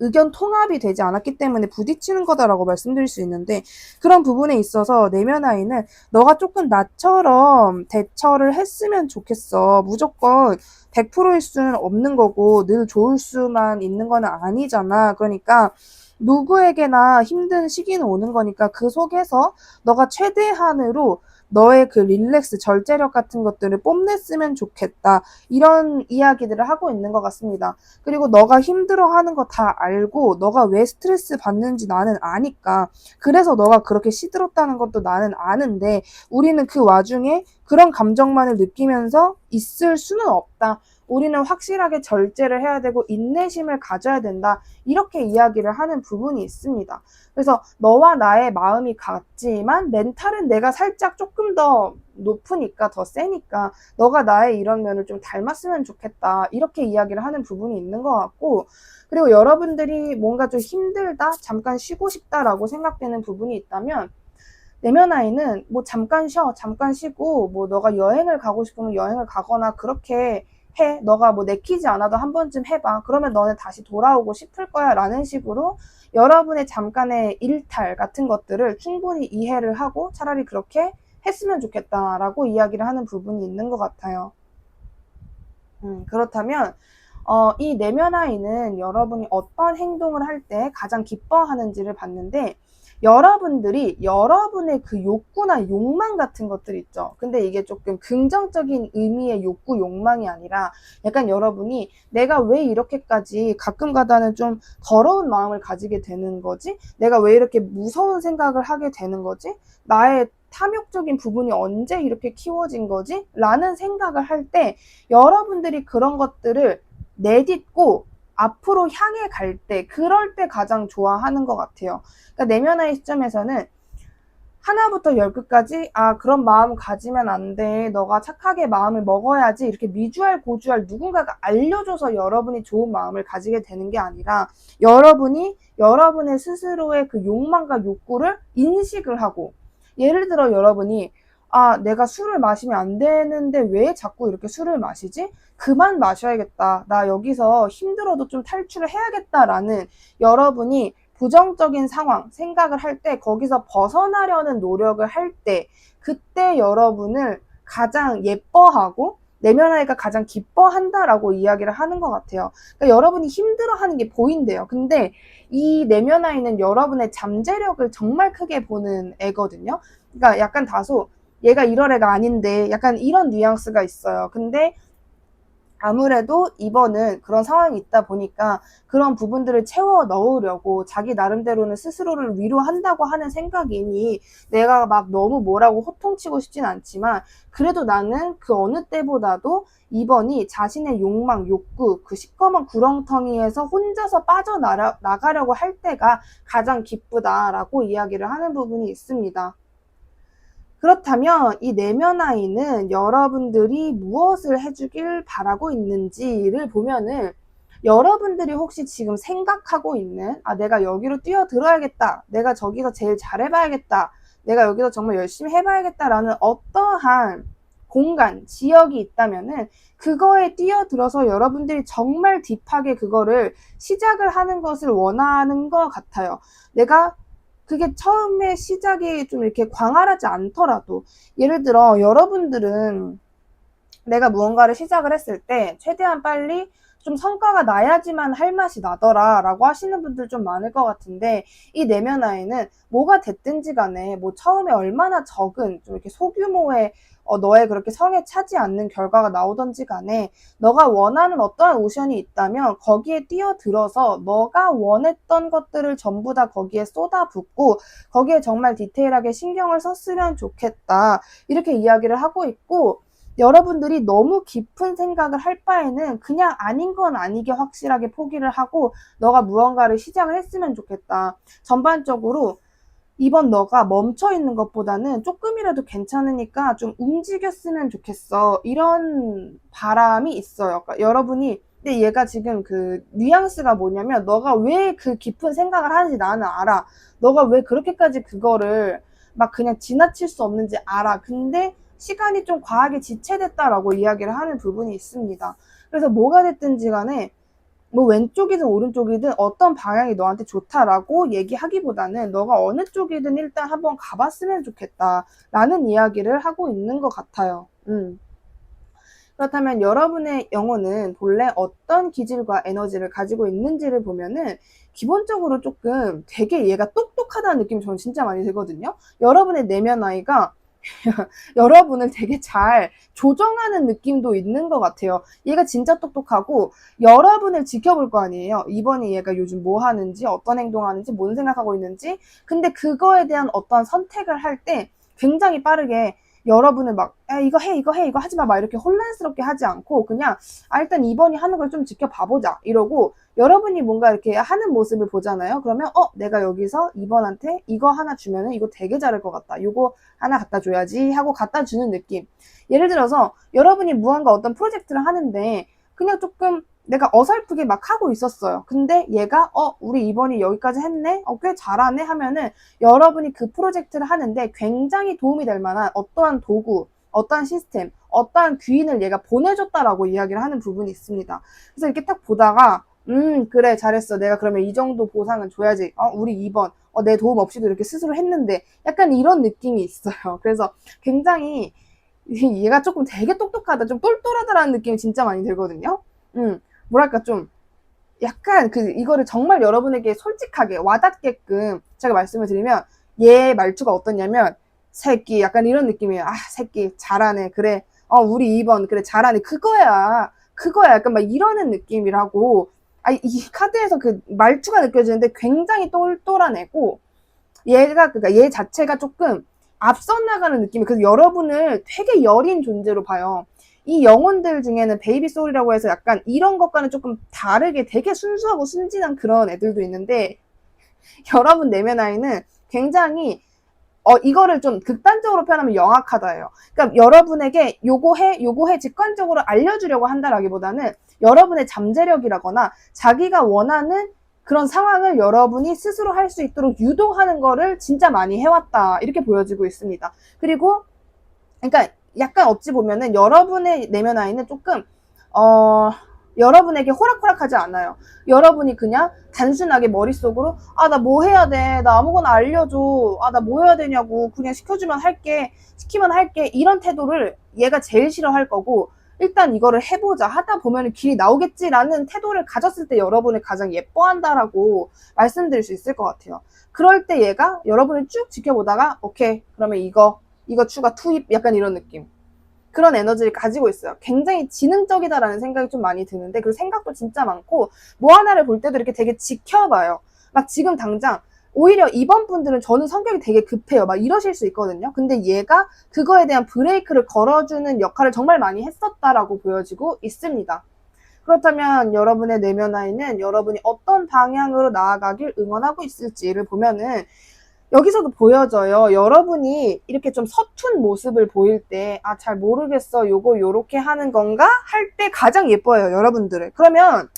의견 통합이 되지 않았기 때문에 부딪히는 거다라고 말씀드릴 수 있는데 그런 부분에 있어서 내면 아이는 너가 조금 나처럼 대처를 했으면 좋겠어. 무조건 100%일 수는 없는 거고 늘 좋을 수만 있는 건 아니잖아. 그러니까 누구에게나 힘든 시기는 오는 거니까 그 속에서 너가 최대한으로 너의 그 릴렉스, 절제력 같은 것들을 뽐냈으면 좋겠다. 이런 이야기들을 하고 있는 것 같습니다. 그리고 너가 힘들어하는 거 다 알고 너가 왜 스트레스 받는지 나는 아니까 그래서 너가 그렇게 시들었다는 것도 나는 아는데 우리는 그 와중에 그런 감정만을 느끼면서 있을 수는 없다. 우리는 확실하게 절제를 해야 되고 인내심을 가져야 된다. 이렇게 이야기를 하는 부분이 있습니다. 그래서 너와 나의 마음이 같지만 멘탈은 내가 살짝 조금 더 높으니까 더 세니까 너가 나의 이런 면을 좀 닮았으면 좋겠다. 이렇게 이야기를 하는 부분이 있는 것 같고 그리고 여러분들이 뭔가 좀 힘들다, 잠깐 쉬고 싶다라고 생각되는 부분이 있다면 내면 아이는 뭐 잠깐 쉬어, 잠깐 쉬고 뭐 너가 여행을 가고 싶으면 여행을 가거나 그렇게 해. 너가 뭐 내키지 않아도 한 번쯤 해봐. 그러면 너는 다시 돌아오고 싶을 거야 라는 식으로 여러분의 잠깐의 일탈 같은 것들을 충분히 이해를 하고 차라리 그렇게 했으면 좋겠다라고 이야기를 하는 부분이 있는 것 같아요. 그렇다면 이 내면 아이는 여러분이 어떤 행동을 할 때 가장 기뻐하는지를 봤는데, 여러분들이 여러분의 그 욕구나 욕망 같은 것들 있죠. 근데 이게 조금 긍정적인 의미의 욕구, 욕망이 아니라 약간 여러분이 내가 왜 이렇게까지 가끔 가다는 좀 더러운 마음을 가지게 되는 거지? 내가 왜 이렇게 무서운 생각을 하게 되는 거지? 나의 탐욕적인 부분이 언제 이렇게 키워진 거지? 라는 생각을 할 때 여러분들이 그런 것들을 내딛고 앞으로 향해 갈 때, 그럴 때 가장 좋아하는 것 같아요. 그러니까 내면의 시점에서는 하나부터 열 끝까지 그런 마음 가지면 안 돼. 너가 착하게 마음을 먹어야지. 이렇게 미주알 고주알 누군가가 알려줘서 여러분이 좋은 마음을 가지게 되는 게 아니라 여러분이 여러분의 스스로의 그 욕망과 욕구를 인식을 하고, 예를 들어 여러분이 내가 술을 마시면 안 되는데 왜 자꾸 이렇게 술을 마시지? 그만 마셔야겠다. 나 여기서 힘들어도 좀 탈출을 해야겠다라는 여러분이 부정적인 상황, 생각을 할 때 거기서 벗어나려는 노력을 할 때 그때 여러분을 가장 예뻐하고 내면 아이가 가장 기뻐한다라고 이야기를 하는 것 같아요. 그러니까 여러분이 힘들어하는 게 보인대요. 근데 이 내면 아이는 여러분의 잠재력을 정말 크게 보는 애거든요. 그러니까 약간 다소 얘가 이럴 애가 아닌데 약간 이런 뉘앙스가 있어요. 근데 아무래도 이번은 그런 상황이 있다 보니까 그런 부분들을 채워 넣으려고 자기 나름대로는 스스로를 위로한다고 하는 생각이니 내가 막 너무 뭐라고 호통치고 싶진 않지만 그래도 나는 그 어느 때보다도 이번이 자신의 욕망, 욕구, 그 시커먼 구렁텅이에서 혼자서 빠져나가려고 할 때가 가장 기쁘다라고 이야기를 하는 부분이 있습니다. 그렇다면 이 내면 아이는 여러분들이 무엇을 해주길 바라고 있는지를 보면은 여러분들이 혹시 지금 생각하고 있는 내가 여기로 뛰어들어야겠다. 내가 저기서 제일 잘해봐야겠다. 내가 여기서 정말 열심히 해봐야겠다라는 어떠한 공간, 지역이 있다면은 그거에 뛰어들어서 여러분들이 정말 딥하게 그거를 시작을 하는 것을 원하는 것 같아요. 내가 그게 처음에 시작이 좀 이렇게 광활하지 않더라도 예를 들어 여러분들은 내가 무언가를 시작을 했을 때 최대한 빨리 좀 성과가 나야지만 할 맛이 나더라 라고 하시는 분들 좀 많을 것 같은데 이 내면 아이는 뭐가 됐든지 간에 뭐 처음에 얼마나 적은 좀 이렇게 소규모의 너의 그렇게 성에 차지 않는 결과가 나오던지 간에 너가 원하는 어떠한 오션이 있다면 거기에 뛰어들어서 너가 원했던 것들을 전부 다 거기에 쏟아붓고 거기에 정말 디테일하게 신경을 썼으면 좋겠다 이렇게 이야기를 하고 있고 여러분들이 너무 깊은 생각을 할 바에는 그냥 아닌 건 아니게 확실하게 포기를 하고 너가 무언가를 시작을 했으면 좋겠다. 전반적으로 이번 너가 멈춰 있는 것보다는 조금이라도 괜찮으니까 좀 움직였으면 좋겠어. 이런 바람이 있어요. 그러니까 여러분이 근데 얘가 지금 그 뉘앙스가 뭐냐면 너가 왜 그 깊은 생각을 하는지 나는 알아. 너가 왜 그렇게까지 그거를 막 그냥 지나칠 수 없는지 알아. 근데 시간이 좀 과하게 지체됐다라고 이야기를 하는 부분이 있습니다. 그래서 뭐가 됐든지 간에 뭐 왼쪽이든 오른쪽이든 어떤 방향이 너한테 좋다라고 얘기하기보다는 너가 어느 쪽이든 일단 한번 가봤으면 좋겠다라는 이야기를 하고 있는 것 같아요. 그렇다면 여러분의 영혼은 본래 어떤 기질과 에너지를 가지고 있는지를 보면은 기본적으로 조금 되게 얘가 똑똑하다는 느낌이 저는 진짜 많이 들거든요. 여러분의 내면 아이가 여러분을 되게 잘 조정하는 느낌도 있는 것 같아요. 얘가 진짜 똑똑하고 여러분을 지켜볼 거 아니에요. 이번에 얘가 요즘 뭐 하는지, 어떤 행동하는지, 뭔 생각하고 있는지. 근데 그거에 대한 어떤 선택을 할 때 굉장히 빠르게 여러분을 막 이거 해 이거 해 이거 하지 마 막 이렇게 혼란스럽게 하지 않고 그냥 일단 이번이 하는 걸 좀 지켜봐보자 이러고 여러분이 뭔가 이렇게 하는 모습을 보잖아요. 그러면 내가 여기서 이번한테 이거 하나 주면은 이거 되게 잘할 것 같다. 이거 하나 갖다 줘야지 하고 갖다 주는 느낌. 예를 들어서 여러분이 무언가 어떤 프로젝트를 하는데 그냥 조금 내가 어설프게 막 하고 있었어요. 근데 얘가 우리 이번이 여기까지 했네? 꽤 잘하네? 하면은 여러분이 그 프로젝트를 하는데 굉장히 도움이 될 만한 어떠한 도구, 어떠한 시스템, 어떠한 귀인을 얘가 보내줬다라고 이야기를 하는 부분이 있습니다. 그래서 이렇게 딱 보다가 그래 잘했어. 내가 그러면 이 정도 보상은 줘야지. 우리 2번. 내 도움 없이도 이렇게 스스로 했는데 약간 이런 느낌이 있어요. 그래서 굉장히 얘가 조금 되게 똑똑하다, 좀 똘똘하다라는 느낌이 진짜 많이 들거든요. 뭐랄까 좀 약간 이거를 정말 여러분에게 솔직하게 와닿게끔 제가 말씀을 드리면, 얘 말투가 어떠냐면, 새끼 약간 이런 느낌이에요. 아, 새끼 잘하네. 그래. 우리 2번 그래 잘하네. 그거야. 그거야. 약간 막 이러는 느낌이라고. 이 카드에서 그 말투가 느껴지는데 굉장히 똘똘한 애고, 그러니까 얘 자체가 조금 앞서 나가는 느낌이, 그래서 여러분을 되게 여린 존재로 봐요. 이 영혼들 중에는 베이비 소울이라고 해서 약간 이런 것과는 조금 다르게 되게 순수하고 순진한 그런 애들도 있는데, 여러분 내면 아이는 굉장히 이거를 좀 극단적으로 표현하면 영악하다예요. 그러니까 여러분에게 요거 해 직관적으로 알려주려고 한다라기보다는 여러분의 잠재력이라거나 자기가 원하는 그런 상황을 여러분이 스스로 할 수 있도록 유도하는 거를 진짜 많이 해왔다, 이렇게 보여지고 있습니다. 그리고 그러니까 약간 어찌 보면은 여러분의 내면 아이는 조금 여러분에게 호락호락하지 않아요. 여러분이 그냥 단순하게 머릿속으로 나 뭐 해야 돼, 나 아무거나 알려줘, 나 뭐 해야 되냐고, 그냥 시켜주면 할게, 시키면 할게, 이런 태도를 얘가 제일 싫어할 거고, 일단 이거를 해보자, 하다 보면 길이 나오겠지라는 태도를 가졌을 때 여러분을 가장 예뻐한다라고 말씀드릴 수 있을 것 같아요. 그럴 때 얘가 여러분을 쭉 지켜보다가 오케이, 그러면 이거 추가 투입, 약간 이런 느낌. 그런 에너지를 가지고 있어요. 굉장히 지능적이다라는 생각이 좀 많이 드는데, 그리고 생각도 진짜 많고, 뭐 하나를 볼 때도 이렇게 되게 지켜봐요. 막 지금 당장 오히려 이번 분들은 저는 성격이 되게 급해요, 막 이러실 수 있거든요. 근데 얘가 그거에 대한 브레이크를 걸어주는 역할을 정말 많이 했었다라고 보여지고 있습니다. 그렇다면 여러분의 내면 아이는 여러분이 어떤 방향으로 나아가길 응원하고 있을지를 보면은, 여기서도 보여져요. 여러분이 이렇게 좀 서툰 모습을 보일 때, 잘 모르겠어, 요거 요렇게 하는 건가? 할 때 가장 예뻐요, 여러분들을. 그러면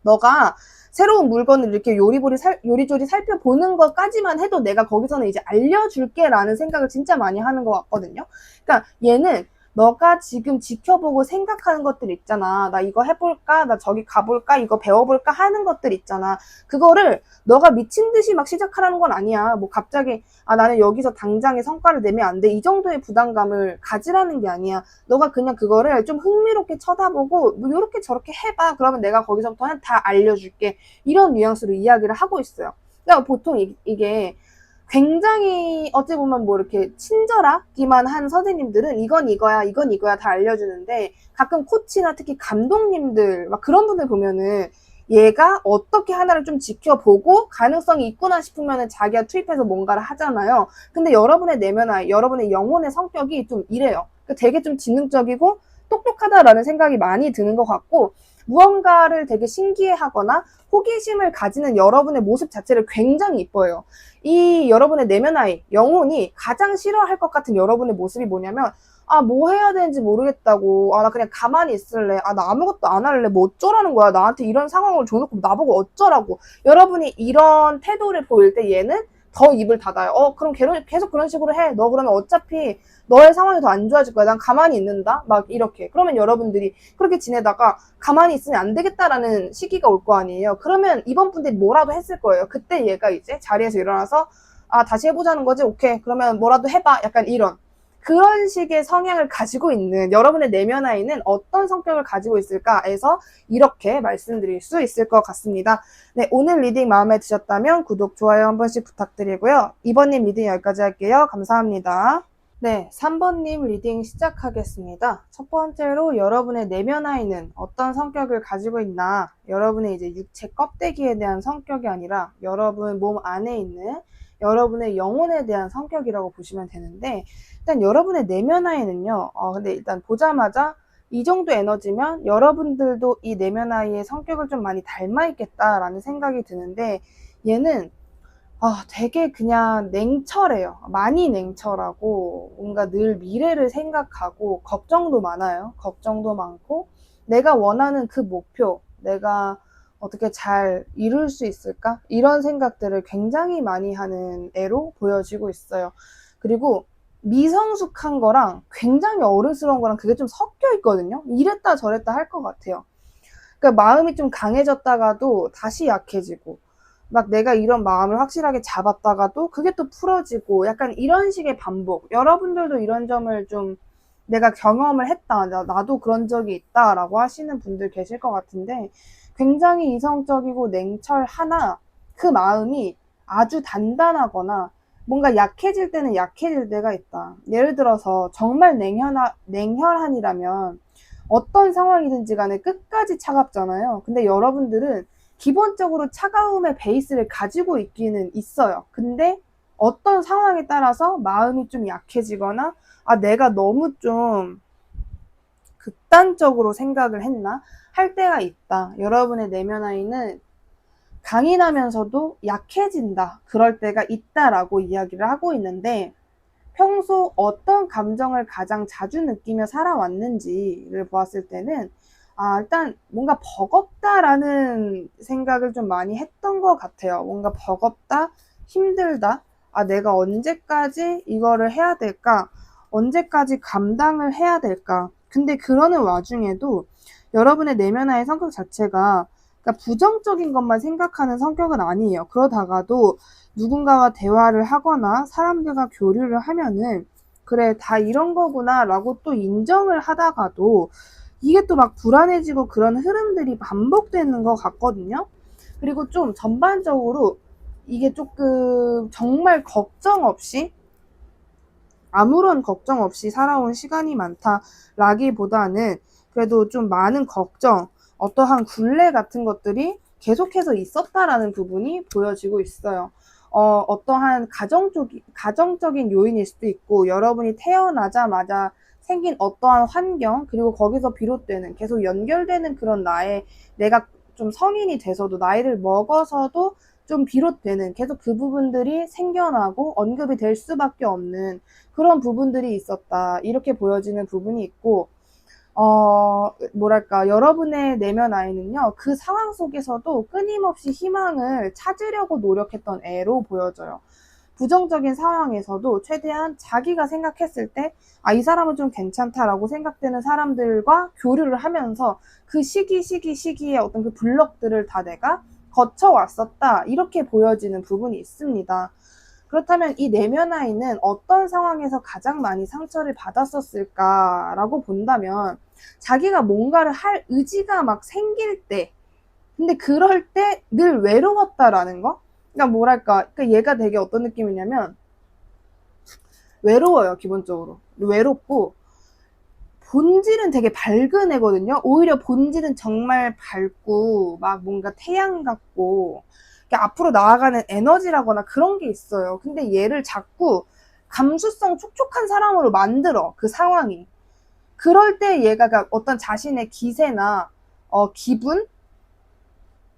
너가 새로운 물건을 이렇게 요리조리 살펴보는 것까지만 해도 내가 거기서는 이제 알려줄게 라는 생각을 진짜 많이 하는 것 같거든요. 그러니까 얘는 너가 지금 지켜보고 생각하는 것들 있잖아. 나 이거 해볼까? 나 저기 가볼까? 이거 배워볼까? 하는 것들 있잖아. 그거를 너가 미친 듯이 막 시작하라는 건 아니야. 뭐 갑자기 나는 여기서 당장의 성과를 내면 안 돼, 이 정도의 부담감을 가지라는 게 아니야. 너가 그냥 그거를 좀 흥미롭게 쳐다보고 뭐 요렇게 저렇게 해봐. 그러면 내가 거기서부터는 다 알려줄게. 이런 뉘앙스로 이야기를 하고 있어요. 그러니까 보통 이게 굉장히 어찌 보면 뭐 이렇게 친절하기만 한 선생님들은 이건 이거야, 이건 이거야 다 알려주는데, 가끔 코치나 특히 감독님들 막 그런 분들 보면은 얘가 어떻게 하나를 좀 지켜보고 가능성이 있구나 싶으면은 자기가 투입해서 뭔가를 하잖아요. 근데 여러분의 내면 아이, 여러분의 영혼의 성격이 좀 이래요. 그러니까 되게 좀 지능적이고 똑똑하다라는 생각이 많이 드는 것 같고, 무언가를 되게 신기해하거나 호기심을 가지는 여러분의 모습 자체를 굉장히 이뻐해요. 이 여러분의 내면 아이, 영혼이 가장 싫어할 것 같은 여러분의 모습이 뭐냐면, 뭐 해야 되는지 모르겠다고, 나 그냥 가만히 있을래, 나 아무것도 안 할래, 뭐 어쩌라는 거야, 나한테 이런 상황을 줘놓고 나보고 어쩌라고. 여러분이 이런 태도를 보일 때 얘는 더 입을 닫아요. 그럼 계속 그런 식으로 해. 너 그러면 어차피 너의 상황이 더 안 좋아질 거야. 난 가만히 있는다. 막 이렇게. 그러면 여러분들이 그렇게 지내다가 가만히 있으면 안 되겠다라는 시기가 올 거 아니에요. 그러면 이번 분들이 뭐라도 했을 거예요. 그때 얘가 이제 자리에서 일어나서 다시 해보자는 거지. 오케이. 그러면 뭐라도 해봐. 약간 이런. 그런 식의 성향을 가지고 있는 여러분의 내면 아이는 어떤 성격을 가지고 있을까에서 이렇게 말씀드릴 수 있을 것 같습니다. 네, 오늘 리딩 마음에 드셨다면 구독, 좋아요 한 번씩 부탁드리고요. 2번님 리딩 여기까지 할게요. 감사합니다. 네, 3번님 리딩 시작하겠습니다. 첫 번째로 여러분의 내면 아이는 어떤 성격을 가지고 있나, 여러분의 이제 육체 껍데기에 대한 성격이 아니라 여러분 몸 안에 있는 여러분의 영혼에 대한 성격이라고 보시면 되는데, 일단 여러분의 내면 아이는요, 근데 일단 보자마자 이 정도 에너지면 여러분들도 이 내면 아이의 성격을 좀 많이 닮아 있겠다라는 생각이 드는데, 얘는 되게 그냥 냉철해요. 많이 냉철하고, 뭔가 늘 미래를 생각하고, 걱정도 많아요. 걱정도 많고, 내가 원하는 그 목표, 내가 어떻게 잘 이룰 수 있을까? 이런 생각들을 굉장히 많이 하는 애로 보여지고 있어요. 그리고 미성숙한 거랑 굉장히 어른스러운 거랑 그게 좀 섞여 있거든요. 이랬다 저랬다 할 것 같아요. 그러니까 마음이 좀 강해졌다가도 다시 약해지고, 막 내가 이런 마음을 확실하게 잡았다가도 그게 또 풀어지고, 약간 이런 식의 반복. 여러분들도 이런 점을 좀 내가 경험을 했다. 나도 그런 적이 있다. 라고 하시는 분들 계실 것 같은데 굉장히 이성적이고 냉철하나 그 마음이 아주 단단하거나 뭔가 약해질 때는 약해질 때가 있다. 예를 들어서 정말 냉혈한이라면 어떤 상황이든지 간에 끝까지 차갑잖아요. 근데 여러분들은 기본적으로 차가움의 베이스를 가지고 있기는 있어요. 근데 어떤 상황에 따라서 마음이 좀 약해지거나 내가 너무 좀 극단적으로 생각을 했나? 할 때가 있다. 여러분의 내면 아이는 강인하면서도 약해진다. 그럴 때가 있다라고 이야기를 하고 있는데 평소 어떤 감정을 가장 자주 느끼며 살아왔는지를 보았을 때는 일단 뭔가 버겁다라는 생각을 좀 많이 했던 것 같아요. 뭔가 버겁다, 힘들다, 내가 언제까지 이거를 해야 될까? 언제까지 감당을 해야 될까? 근데 그러는 와중에도 여러분의 내면화의 성격 자체가 그러니까 부정적인 것만 생각하는 성격은 아니에요. 그러다가도 누군가와 대화를 하거나 사람들과 교류를 하면은 그래 다 이런 거구나 라고 또 인정을 하다가도 이게 또 막 불안해지고 그런 흐름들이 반복되는 것 같거든요. 그리고 좀 전반적으로 이게 조금 정말 걱정 없이 아무런 걱정 없이 살아온 시간이 많다라기보다는 그래도 좀 많은 걱정, 어떠한 굴레 같은 것들이 계속해서 있었다라는 부분이 보여지고 있어요. 어떠한 가정적인 요인일 수도 있고, 여러분이 태어나자마자 생긴 어떠한 환경, 그리고 거기서 비롯되는, 계속 연결되는 그런 내가 좀 성인이 돼서도, 나이를 먹어서도 좀 비롯되는, 계속 그 부분들이 생겨나고 언급이 될 수밖에 없는 그런 부분들이 있었다. 이렇게 보여지는 부분이 있고, 뭐랄까, 여러분의 내면 아이는요, 그 상황 속에서도 끊임없이 희망을 찾으려고 노력했던 애로 보여져요. 부정적인 상황에서도 최대한 자기가 생각했을 때, 이 사람은 좀 괜찮다라고 생각되는 사람들과 교류를 하면서 그 시기에 어떤 그 블럭들을 다 내가 거쳐왔었다. 이렇게 보여지는 부분이 있습니다. 그렇다면 이 내면 아이는 어떤 상황에서 가장 많이 상처를 받았었을까라고 본다면 자기가 뭔가를 할 의지가 막 생길 때 근데 그럴 때 늘 외로웠다라는 거? 그러니까 뭐랄까 그러니까 얘가 되게 어떤 느낌이냐면 외로워요 기본적으로 외롭고 본질은 되게 밝은 애거든요. 오히려 본질은 정말 밝고 막 뭔가 태양 같고 앞으로 나아가는 에너지라거나 그런 게 있어요. 근데 얘를 자꾸 감수성 촉촉한 사람으로 만들어 그 상황이. 그럴 때 얘가 어떤 자신의 기세나 기분,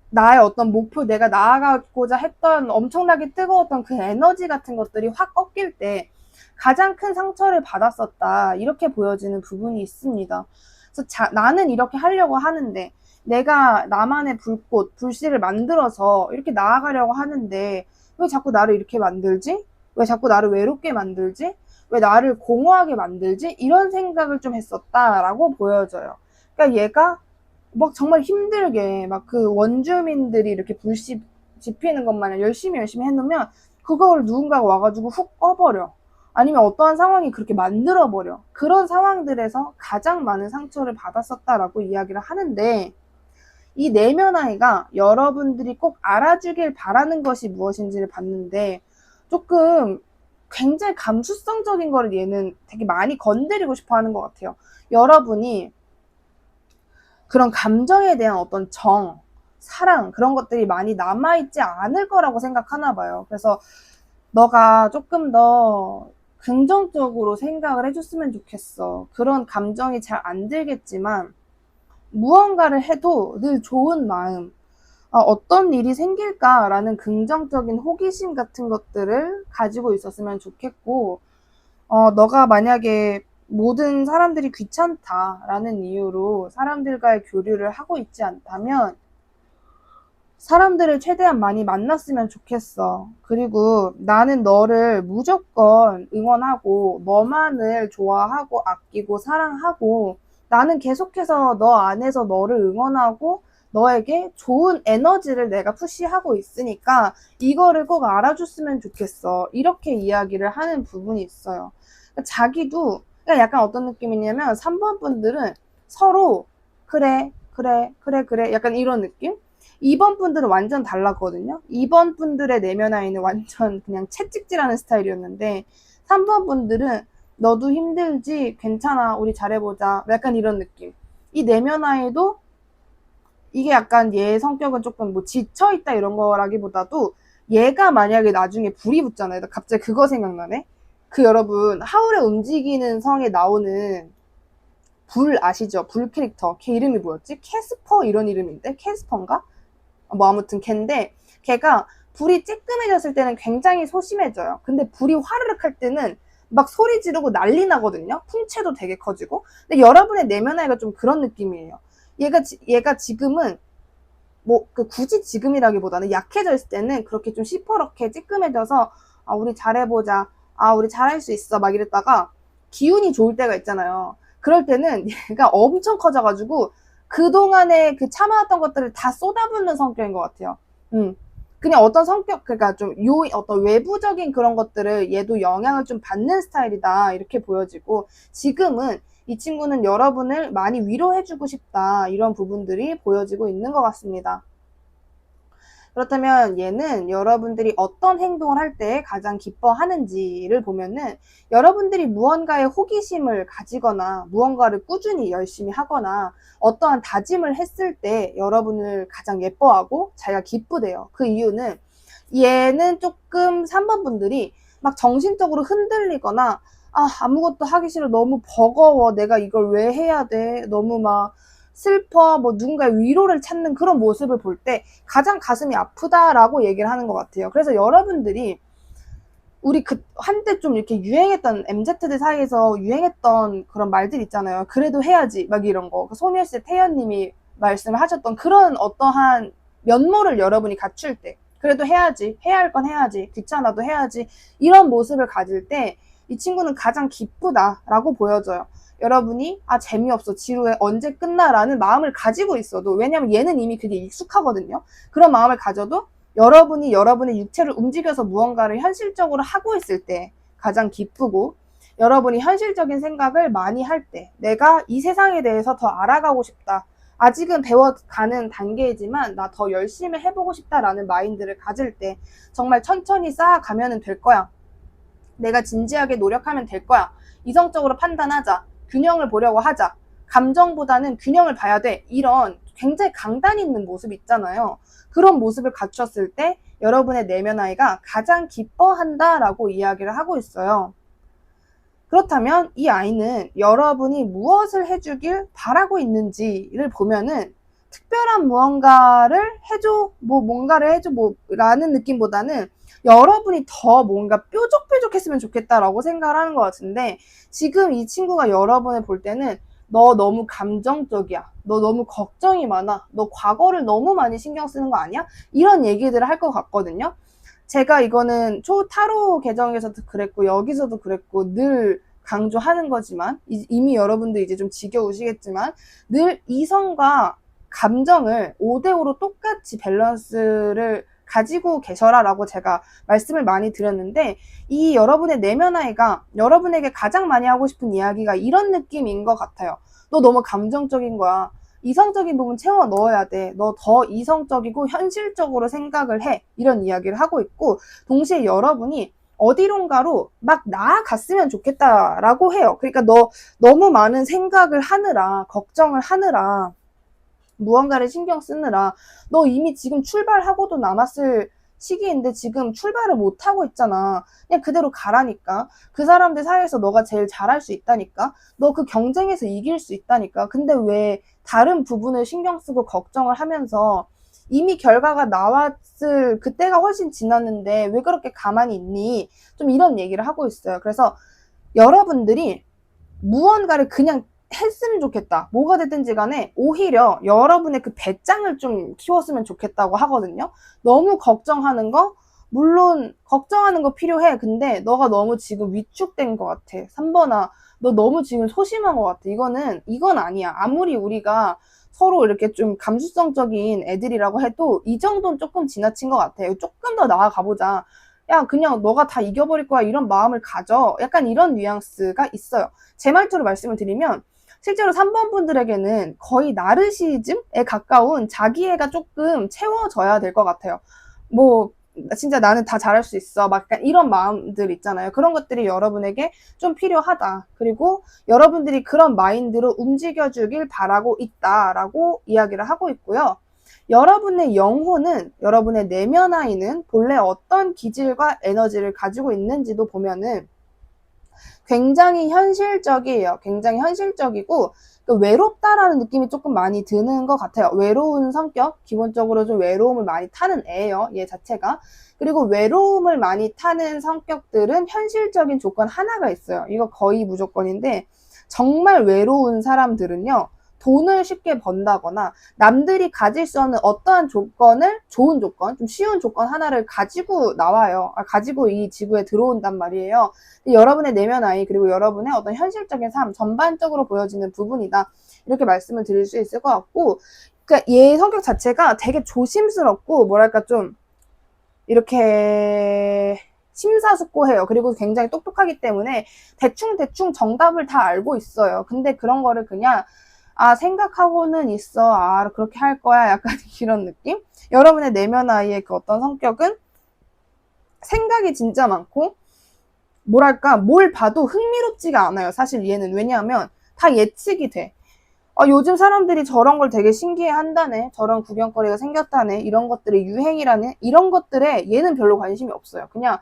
나의 어떤 목표, 내가 나아가고자 했던 엄청나게 뜨거웠던 그 에너지 같은 것들이 확 꺾일 때 가장 큰 상처를 받았었다. 이렇게 보여지는 부분이 있습니다. 그래서 나는 이렇게 하려고 하는데 내가 나만의 불씨를 만들어서 이렇게 나아가려고 하는데 왜 자꾸 나를 이렇게 만들지? 왜 자꾸 나를 외롭게 만들지? 왜 나를 공허하게 만들지? 이런 생각을 좀 했었다라고 보여져요. 그러니까 얘가 막 정말 힘들게 막 그 원주민들이 이렇게 불씨 지피는 것마냥 열심히 해놓으면 그걸 누군가가 와가지고 훅 꺼버려. 아니면 어떠한 상황이 그렇게 만들어버려. 그런 상황들에서 가장 많은 상처를 받았었다라고 이야기를 하는데 이 내면 아이가 여러분들이 꼭 알아주길 바라는 것이 무엇인지를 봤는데 조금 굉장히 감수성적인 거를 얘는 되게 많이 건드리고 싶어 하는 것 같아요. 여러분이 그런 감정에 대한 어떤 사랑 그런 것들이 많이 남아있지 않을 거라고 생각하나 봐요. 그래서 너가 조금 더 긍정적으로 생각을 해줬으면 좋겠어. 그런 감정이 잘 안 들겠지만 무언가를 해도 늘 좋은 마음, 어떤 일이 생길까라는 긍정적인 호기심 같은 것들을 가지고 있었으면 좋겠고 너가 만약에 모든 사람들이 귀찮다라는 이유로 사람들과의 교류를 하고 있지 않다면 사람들을 최대한 많이 만났으면 좋겠어. 그리고 나는 너를 무조건 응원하고 너만을 좋아하고 아끼고 사랑하고 나는 계속해서 너 안에서 너를 응원하고 너에게 좋은 에너지를 내가 푸시하고 있으니까 이거를 꼭 알아줬으면 좋겠어. 이렇게 이야기를 하는 부분이 있어요. 자기도 그러니까 약간 어떤 느낌이냐면 3번 분들은 서로 그래 그래 그래 그래 약간 이런 느낌. 2번 분들은 완전 달랐거든요. 2번 분들의 내면 아이는 완전 그냥 채찍질하는 스타일이었는데 3번 분들은 너도 힘들지 괜찮아 우리 잘해보자 약간 이런 느낌. 이 내면 아이도 이게 약간 얘 성격은 조금 뭐 지쳐있다 이런 거라기보다도 얘가 만약에 나중에 불이 붙잖아요. 갑자기 그거 생각나네. 그 여러분 하울의 움직이는 성에 나오는 불 아시죠? 불 캐릭터. 걔 이름이 뭐였지? 캐스퍼 이런 이름인데? 캐스퍼인가? 뭐 아무튼 걔인데 걔가 불이 쬐끔해졌을 때는 굉장히 소심해져요. 근데 불이 화르륵 할 때는 막 소리 지르고 난리 나거든요. 풍채도 되게 커지고. 근데 여러분의 내면 아이가 좀 그런 느낌이에요. 얘가 지금은 뭐 굳이 지금이라기보다는 약해져 있을 때는 그렇게 좀 시퍼렇게 찌끔해져서 아 우리 잘해보자 아 우리 잘할 수 있어 막 이랬다가 기운이 좋을 때가 있잖아요. 그럴 때는 얘가 엄청 커져가지고 그동안에 그 참아왔던 것들을 다 쏟아붓는 성격인 것 같아요. 그냥 어떤 성격 그러니까 좀 어떤 외부적인 그런 것들을 얘도 영향을 좀 받는 스타일이다 이렇게 보여지고 지금은 이 친구는 여러분을 많이 위로해주고 싶다 이런 부분들이 보여지고 있는 것 같습니다. 그렇다면 얘는 여러분들이 어떤 행동을 할 때 가장 기뻐하는지를 보면은 여러분들이 무언가에 호기심을 가지거나 무언가를 꾸준히 열심히 하거나 어떠한 다짐을 했을 때 여러분을 가장 예뻐하고 자기가 기쁘대요. 그 이유는 얘는 조금 3번 분들이 막 정신적으로 흔들리거나 아 아무것도 하기 싫어 너무 버거워 내가 이걸 왜 해야 돼 너무 막 슬퍼 뭐 누군가의 위로를 찾는 그런 모습을 볼 때 가장 가슴이 아프다라고 얘기를 하는 것 같아요. 그래서 여러분들이 우리 한때 좀 이렇게 유행했던 MZ들 사이에서 유행했던 그런 말들 있잖아요. 그래도 해야지 막 이런 거. 소녀시대 태연님이 말씀을 하셨던 그런 어떠한 면모를 여러분이 갖출 때 그래도 해야지 해야 할 건 해야지 귀찮아도 해야지 이런 모습을 가질 때 이 친구는 가장 기쁘다라고 보여져요. 여러분이 아 재미없어 지루해 언제 끝나라는 마음을 가지고 있어도 왜냐면 얘는 이미 그게 익숙하거든요. 그런 마음을 가져도 여러분이 여러분의 육체를 움직여서 무언가를 현실적으로 하고 있을 때 가장 기쁘고 여러분이 현실적인 생각을 많이 할 때 내가 이 세상에 대해서 더 알아가고 싶다. 아직은 배워가는 단계이지만 나 더 열심히 해보고 싶다라는 마인드를 가질 때 정말 천천히 쌓아가면 될 거야. 내가 진지하게 노력하면 될 거야. 이성적으로 판단하자. 균형을 보려고 하자. 감정보다는 균형을 봐야 돼. 이런 굉장히 강단 있는 모습 있잖아요. 그런 모습을 갖췄을 때 여러분의 내면 아이가 가장 기뻐한다라고 이야기를 하고 있어요. 그렇다면 이 아이는 여러분이 무엇을 해주길 바라고 있는지를 보면은 특별한 무언가를 해줘, 뭐 뭔가를 해줘, 뭐 라는 느낌보다는 여러분이 더 뭔가 뾰족뾰족했으면 좋겠다라고 생각을 하는 것 같은데 지금 이 친구가 여러분을 볼 때는 너 너무 감정적이야. 너 너무 걱정이 많아. 너 과거를 너무 많이 신경 쓰는 거 아니야? 이런 얘기들을 할 것 같거든요. 제가 이거는 타로 계정에서도 그랬고 여기서도 그랬고 늘 강조하는 거지만 이미 여러분들 이제 좀 지겨우시겠지만 늘 이성과 감정을 5대5로 똑같이 밸런스를 가지고 계셔라라고 제가 말씀을 많이 드렸는데 이 여러분의 내면 아이가 여러분에게 가장 많이 하고 싶은 이야기가 이런 느낌인 것 같아요. 너 너무 감정적인 거야. 이성적인 부분 채워 넣어야 돼. 너 더 이성적이고 현실적으로 생각을 해. 이런 이야기를 하고 있고 동시에 여러분이 어디론가로 막 나아갔으면 좋겠다라고 해요. 그러니까 너 너무 많은 생각을 하느라 걱정을 하느라 무언가를 신경 쓰느라 너 이미 지금 출발하고도 남았을 시기인데 지금 출발을 못하고 있잖아. 그냥 그대로 가라니까. 그 사람들 사이에서 너가 제일 잘할 수 있다니까. 너 그 경쟁에서 이길 수 있다니까. 근데 왜 다른 부분을 신경 쓰고 걱정을 하면서 이미 결과가 나왔을 그때가 훨씬 지났는데 왜 그렇게 가만히 있니? 좀 이런 얘기를 하고 있어요. 그래서 여러분들이 무언가를 그냥 했으면 좋겠다. 뭐가 됐든지 간에 오히려 여러분의 그 배짱을 좀 키웠으면 좋겠다고 하거든요. 너무 걱정하는 거 물론 걱정하는 거 필요해. 근데 너가 너무 지금 위축된 것 같아. 3번아 너 너무 지금 소심한 것 같아. 이건 아니야. 아무리 우리가 서로 이렇게 좀 감수성적인 애들이라고 해도 이 정도는 조금 지나친 것 같아. 조금 더 나아가보자. 야, 그냥 너가 다 이겨버릴 거야. 이런 마음을 가져. 약간 이런 뉘앙스가 있어요. 제 말투로 말씀을 드리면, 실제로 3번 분들에게는 거의 나르시즘에 가까운 자기애가 조금 채워져야 될 것 같아요. 뭐, 진짜 나는 다 잘할 수 있어. 막 약간 이런 마음들 있잖아요. 그런 것들이 여러분에게 좀 필요하다. 그리고 여러분들이 그런 마인드로 움직여주길 바라고 있다라고 이야기를 하고 있고요. 여러분의 영혼은, 여러분의 내면 아이는 본래 어떤 기질과 에너지를 가지고 있는지도 보면은 굉장히 현실적이에요. 굉장히 현실적이고 외롭다라는 느낌이 조금 많이 드는 것 같아요. 외로운 성격, 기본적으로 좀 외로움을 많이 타는 애예요. 얘 자체가. 그리고 외로움을 많이 타는 성격들은 현실적인 조건 하나가 있어요. 이거 거의 무조건인데 정말 외로운 사람들은요. 돈을 쉽게 번다거나 남들이 가질 수 없는 어떠한 조건을, 좋은 조건, 좀 쉬운 조건 하나를 가지고 나와요. 가지고 이 지구에 들어온단 말이에요. 여러분의 내면 아이, 그리고 여러분의 어떤 현실적인 삶 전반적으로 보여지는 부분이다. 이렇게 말씀을 드릴 수 있을 것 같고, 그러니까 얘 성격 자체가 되게 조심스럽고 뭐랄까 좀 이렇게 심사숙고해요. 그리고 굉장히 똑똑하기 때문에 대충 정답을 다 알고 있어요. 근데 그런 거를 그냥 생각하고는 있어. 그렇게 할 거야. 약간 이런 느낌? 여러분의 내면 아이의 그 어떤 성격은 생각이 진짜 많고 뭐랄까 뭘 봐도 흥미롭지가 않아요. 사실 얘는. 왜냐하면 다 예측이 돼. 요즘 사람들이 저런 걸 되게 신기해 한다네. 저런 구경거리가 생겼다네. 이런 것들이 유행이라네. 이런 것들에 얘는 별로 관심이 없어요. 그냥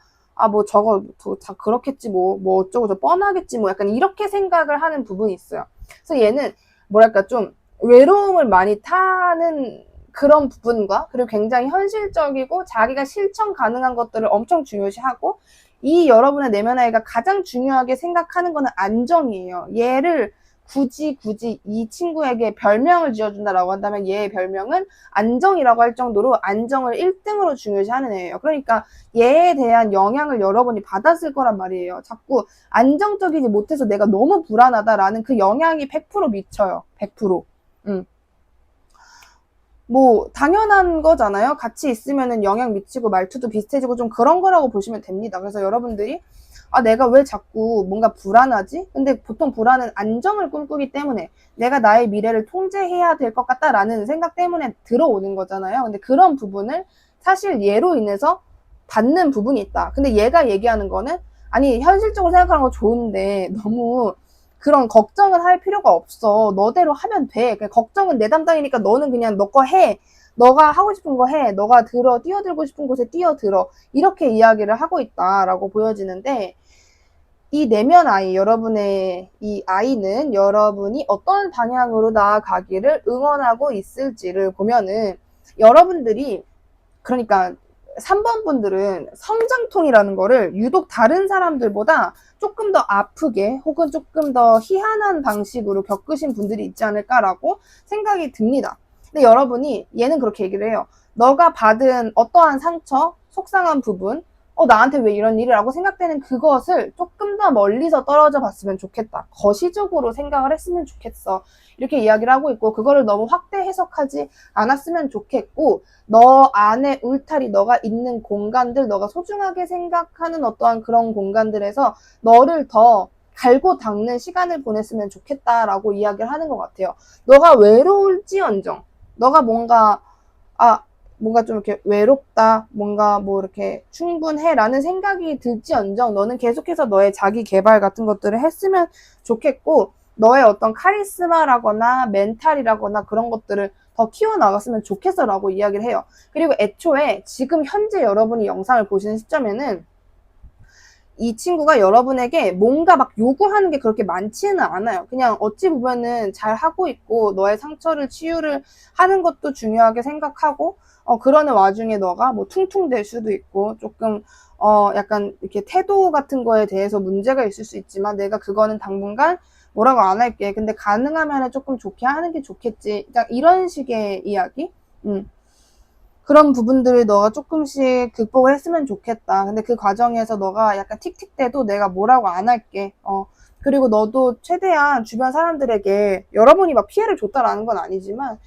뭐 저거 다 그렇겠지 뭐 어쩌고 저 뻔하겠지 뭐 약간 이렇게 생각을 하는 부분이 있어요. 그래서 얘는 뭐랄까 좀 외로움을 많이 타는 그런 부분과 그리고 굉장히 현실적이고 자기가 실천 가능한 것들을 엄청 중요시하고 이 여러분의 내면 아이가 가장 중요하게 생각하는 거는 안정이에요. 얘를 굳이 이 친구에게 별명을 지어준다라고 한다면 얘의 별명은 안정이라고 할 정도로 안정을 1등으로 중요시하는 애예요. 그러니까 얘에 대한 영향을 여러분이 받았을 거란 말이에요. 자꾸 안정적이지 못해서 내가 너무 불안하다라는 그 영향이 100% 미쳐요. 100%. 뭐 당연한 거잖아요. 같이 있으면은 영향 미치고 말투도 비슷해지고 좀 그런 거라고 보시면 됩니다. 그래서 여러분들이 내가 왜 자꾸 뭔가 불안하지? 근데 보통 불안은 안정을 꿈꾸기 때문에 내가 나의 미래를 통제해야 될 것 같다라는 생각 때문에 들어오는 거잖아요. 근데 그런 부분을 사실 얘로 인해서 받는 부분이 있다. 근데 얘가 얘기하는 거는 아니 현실적으로 생각하는 거 좋은데 너무 그런 걱정을 할 필요가 없어. 너대로 하면 돼. 걱정은 내 담당이니까 너는 그냥 너 거 해. 너가 하고 싶은 거 해. 너가 뛰어들고 싶은 곳에 뛰어들어. 이렇게 이야기를 하고 있다라고 보여지는데 이 내면 아이, 여러분의 이 아이는 여러분이 어떤 방향으로 나아가기를 응원하고 있을지를 보면은 여러분들이 그러니까 3번 분들은 성장통이라는 거를 유독 다른 사람들보다 조금 더 아프게 혹은 조금 더 희한한 방식으로 겪으신 분들이 있지 않을까라고 생각이 듭니다. 근데 여러분이 얘는 그렇게 얘기를 해요. 너가 받은 어떠한 상처, 속상한 부분, 나한테 왜 이런 일이라고 생각되는 그것을 조금 더 멀리서 떨어져 봤으면 좋겠다. 거시적으로 생각을 했으면 좋겠어. 이렇게 이야기를 하고 있고 그거를 너무 확대 해석하지 않았으면 좋겠고 너 안에 울타리, 너가 있는 공간들, 너가 소중하게 생각하는 어떠한 그런 공간들에서 너를 더 갈고 닦는 시간을 보냈으면 좋겠다라고 이야기를 하는 것 같아요. 너가 외로울지언정, 너가 뭔가 좀 이렇게 외롭다, 뭔가 뭐 이렇게 충분해라는 생각이 들지언정 너는 계속해서 너의 자기 개발 같은 것들을 했으면 좋겠고 너의 어떤 카리스마라거나 멘탈이라거나 그런 것들을 더 키워나갔으면 좋겠어라고 이야기를 해요. 그리고 애초에 지금 현재 여러분이 영상을 보시는 시점에는 이 친구가 여러분에게 뭔가 막 요구하는 게 그렇게 많지는 않아요. 그냥 어찌 보면은 잘 하고 있고 너의 상처를 치유를 하는 것도 중요하게 생각하고 그러는 와중에 너가 뭐 퉁퉁댈 수도 있고 조금 약간 이렇게 태도 같은 거에 대해서 문제가 있을 수 있지만 내가 그거는 당분간 뭐라고 안 할게. 근데 가능하면 조금 좋게 하는 게 좋겠지. 이런 식의 이야기? 그런 부분들을 너가 조금씩 극복을 했으면 좋겠다. 근데 그 과정에서 너가 약간 틱틱대도 내가 뭐라고 안 할게. 그리고 너도 최대한 주변 사람들에게 여러분이 막 피해를 줬다라는 건 아니지만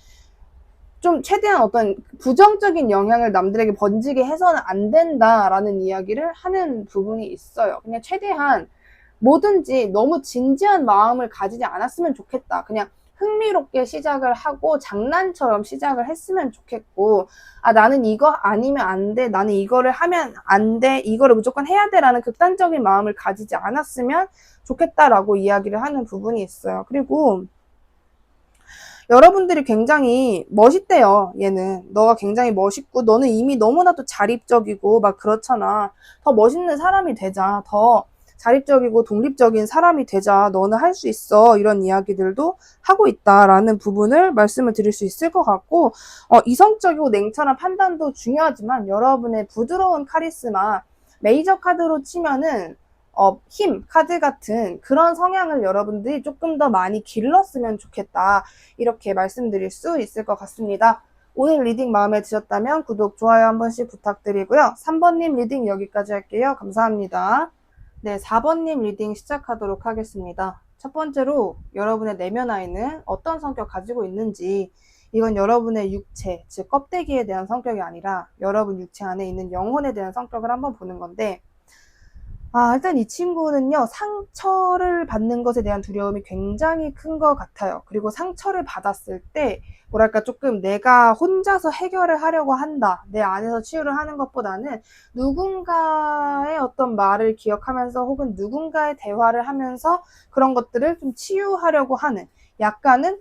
좀 최대한 어떤 부정적인 영향을 남들에게 번지게 해서는 안 된다라는 이야기를 하는 부분이 있어요. 그냥 최대한 뭐든지 너무 진지한 마음을 가지지 않았으면 좋겠다. 그냥 흥미롭게 시작을 하고 장난처럼 시작을 했으면 좋겠고, 아, 나는 이거 아니면 안 돼. 나는 이거를 하면 안 돼. 이거를 무조건 해야 돼. 라는 극단적인 마음을 가지지 않았으면 좋겠다라고 이야기를 하는 부분이 있어요. 그리고 여러분들이 굉장히 멋있대요, 얘는. 너가 굉장히 멋있고, 너는 이미 너무나도 자립적이고, 막 그렇잖아. 더 멋있는 사람이 되자. 더 자립적이고 독립적인 사람이 되자. 너는 할 수 있어. 이런 이야기들도 하고 있다라는 부분을 말씀을 드릴 수 있을 것 같고, 이성적이고 냉철한 판단도 중요하지만, 여러분의 부드러운 카리스마, 메이저 카드로 치면은 힘, 카드 같은 그런 성향을 여러분들이 조금 더 많이 길렀으면 좋겠다. 이렇게 말씀드릴 수 있을 것 같습니다. 오늘 리딩 마음에 드셨다면 구독, 좋아요 한 번씩 부탁드리고요. 3번님 리딩 여기까지 할게요. 감사합니다. 네, 4번님 리딩 시작하도록 하겠습니다. 첫 번째로 여러분의 내면 아이는 어떤 성격 가지고 있는지, 이건 여러분의 육체, 즉 껍데기에 대한 성격이 아니라 여러분 육체 안에 있는 영혼에 대한 성격을 한번 보는 건데, 일단 이 친구는요, 상처를 받는 것에 대한 두려움이 굉장히 큰 것 같아요. 그리고 상처를 받았을 때, 뭐랄까, 조금 내가 혼자서 해결을 하려고 한다. 내 안에서 치유를 하는 것보다는 누군가의 어떤 말을 기억하면서 혹은 누군가의 대화를 하면서 그런 것들을 좀 치유하려고 하는, 약간은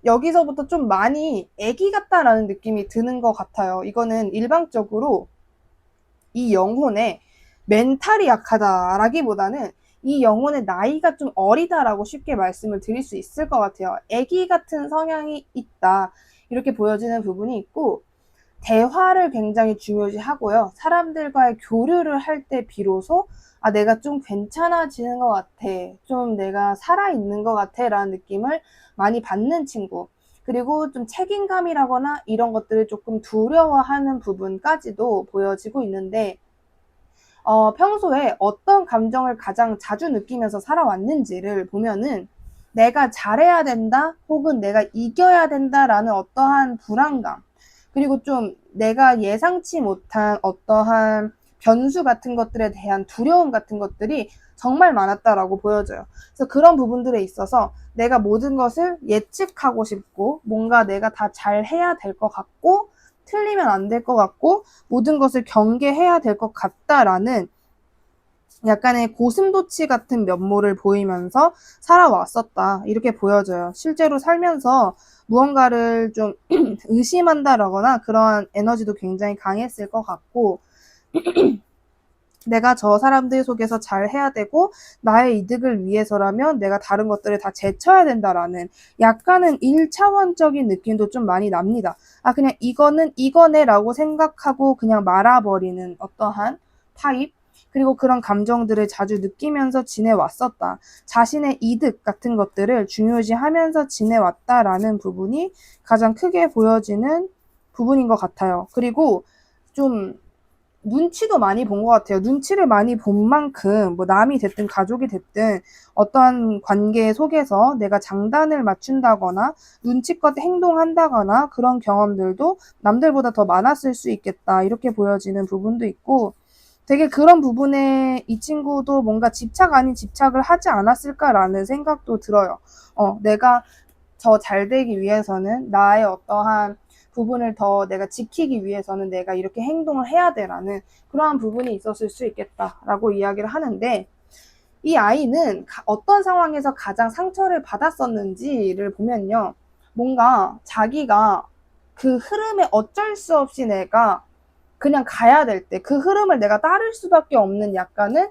여기서부터 좀 많이 애기 같다라는 느낌이 드는 것 같아요. 이거는 일방적으로 이 영혼의 멘탈이 약하다라기보다는 이 영혼의 나이가 좀 어리다라고 쉽게 말씀을 드릴 수 있을 것 같아요. 아기 같은 성향이 있다. 이렇게 보여지는 부분이 있고, 대화를 굉장히 중요시하고요. 사람들과의 교류를 할 때 비로소 내가 좀 괜찮아지는 것 같아. 좀 내가 살아있는 것 같아. 라는 느낌을 많이 받는 친구. 그리고 좀 책임감이라거나 이런 것들을 조금 두려워하는 부분까지도 보여지고 있는데, 평소에 어떤 감정을 가장 자주 느끼면서 살아왔는지를 보면은 내가 잘해야 된다 혹은 내가 이겨야 된다라는 어떠한 불안감, 그리고 좀 내가 예상치 못한 어떠한 변수 같은 것들에 대한 두려움 같은 것들이 정말 많았다라고 보여져요. 그래서 그런 부분들에 있어서 내가 모든 것을 예측하고 싶고, 뭔가 내가 다 잘해야 될 것 같고, 틀리면 안 될 것 같고, 모든 것을 경계해야 될 것 같다라는 약간의 고슴도치 같은 면모를 보이면서 살아왔었다. 이렇게 보여져요. 실제로 살면서 무언가를 좀 의심한다라거나 그러한 에너지도 굉장히 강했을 것 같고, 내가 저 사람들 속에서 잘 해야 되고 나의 이득을 위해서라면 내가 다른 것들을 다 제쳐야 된다라는 약간은 1차원적인 느낌도 좀 많이 납니다. 그냥 이거는 이거네 라고 생각하고 그냥 말아버리는 어떠한 타입, 그리고 그런 감정들을 자주 느끼면서 지내왔었다. 자신의 이득 같은 것들을 중요시하면서 지내왔다라는 부분이 가장 크게 보여지는 부분인 것 같아요. 그리고 좀 눈치도 많이 본 것 같아요. 눈치를 많이 본 만큼 뭐 남이 됐든 가족이 됐든 어떠한 관계 속에서 내가 장단을 맞춘다거나 눈치껏 행동한다거나 그런 경험들도 남들보다 더 많았을 수 있겠다. 이렇게 보여지는 부분도 있고, 되게 그런 부분에 이 친구도 뭔가 집착 아닌 집착을 하지 않았을까라는 생각도 들어요. 내가 더 잘 되기 위해서는 나의 어떠한 부분을 더 내가 지키기 위해서는 내가 이렇게 행동을 해야 돼라는 그러한 부분이 있었을 수 있겠다라고 이야기를 하는데, 이 아이는 어떤 상황에서 가장 상처를 받았었는지를 보면요, 뭔가 자기가 그 흐름에 어쩔 수 없이 내가 그냥 가야 될 때 그 흐름을 내가 따를 수밖에 없는 약간은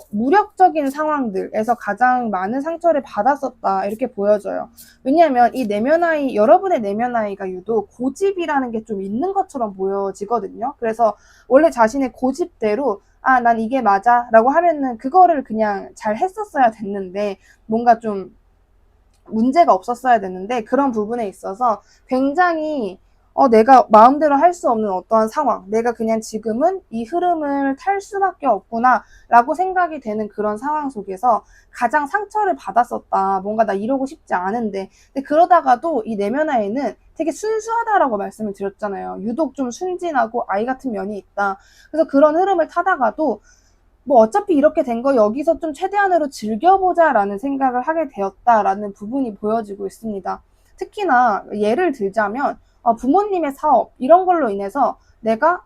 무력적인 상황들에서 가장 많은 상처를 받았었다. 이렇게 보여져요. 왜냐하면 이 내면 아이, 여러분의 내면 아이가 유독 고집이라는 게 좀 있는 것처럼 보여지거든요. 그래서 원래 자신의 고집대로 난 이게 맞아 라고 하면은 그거를 그냥 잘 했었어야 됐는데, 뭔가 좀 문제가 없었어야 됐는데, 그런 부분에 있어서 굉장히 내가 마음대로 할 수 없는 어떠한 상황, 내가 그냥 지금은 이 흐름을 탈 수밖에 없구나 라고 생각이 되는 그런 상황 속에서 가장 상처를 받았었다. 뭔가 나 이러고 싶지 않은데. 근데 그러다가도 이 내면아이는 되게 순수하다라고 말씀을 드렸잖아요. 유독 좀 순진하고 아이 같은 면이 있다. 그래서 그런 흐름을 타다가도 뭐 어차피 이렇게 된 거 여기서 좀 최대한으로 즐겨보자라는 생각을 하게 되었다라는 부분이 보여지고 있습니다. 특히나 예를 들자면 부모님의 사업 이런 걸로 인해서 내가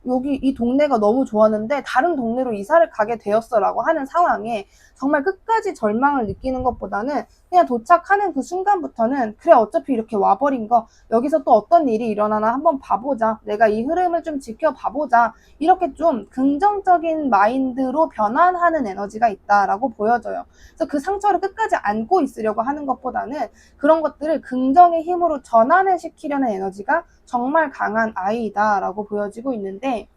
여기 이 동네가 너무 좋았는데 다른 동네로 이사를 가게 되었어라고 하는 상황에 정말 끝까지 절망을 느끼는 것보다는 그냥 도착하는 그 순간부터는 그래 어차피 이렇게 와버린 거 여기서 또 어떤 일이 일어나나 한번 봐보자. 내가 이 흐름을 좀 지켜봐보자. 이렇게 좀 긍정적인 마인드로 변환하는 에너지가 있다라고 보여져요. 그래서 그 상처를 끝까지 안고 있으려고 하는 것보다는 그런 것들을 긍정의 힘으로 전환을 시키려는 에너지가 정말 강한 아이다라고 보여지고 있는데,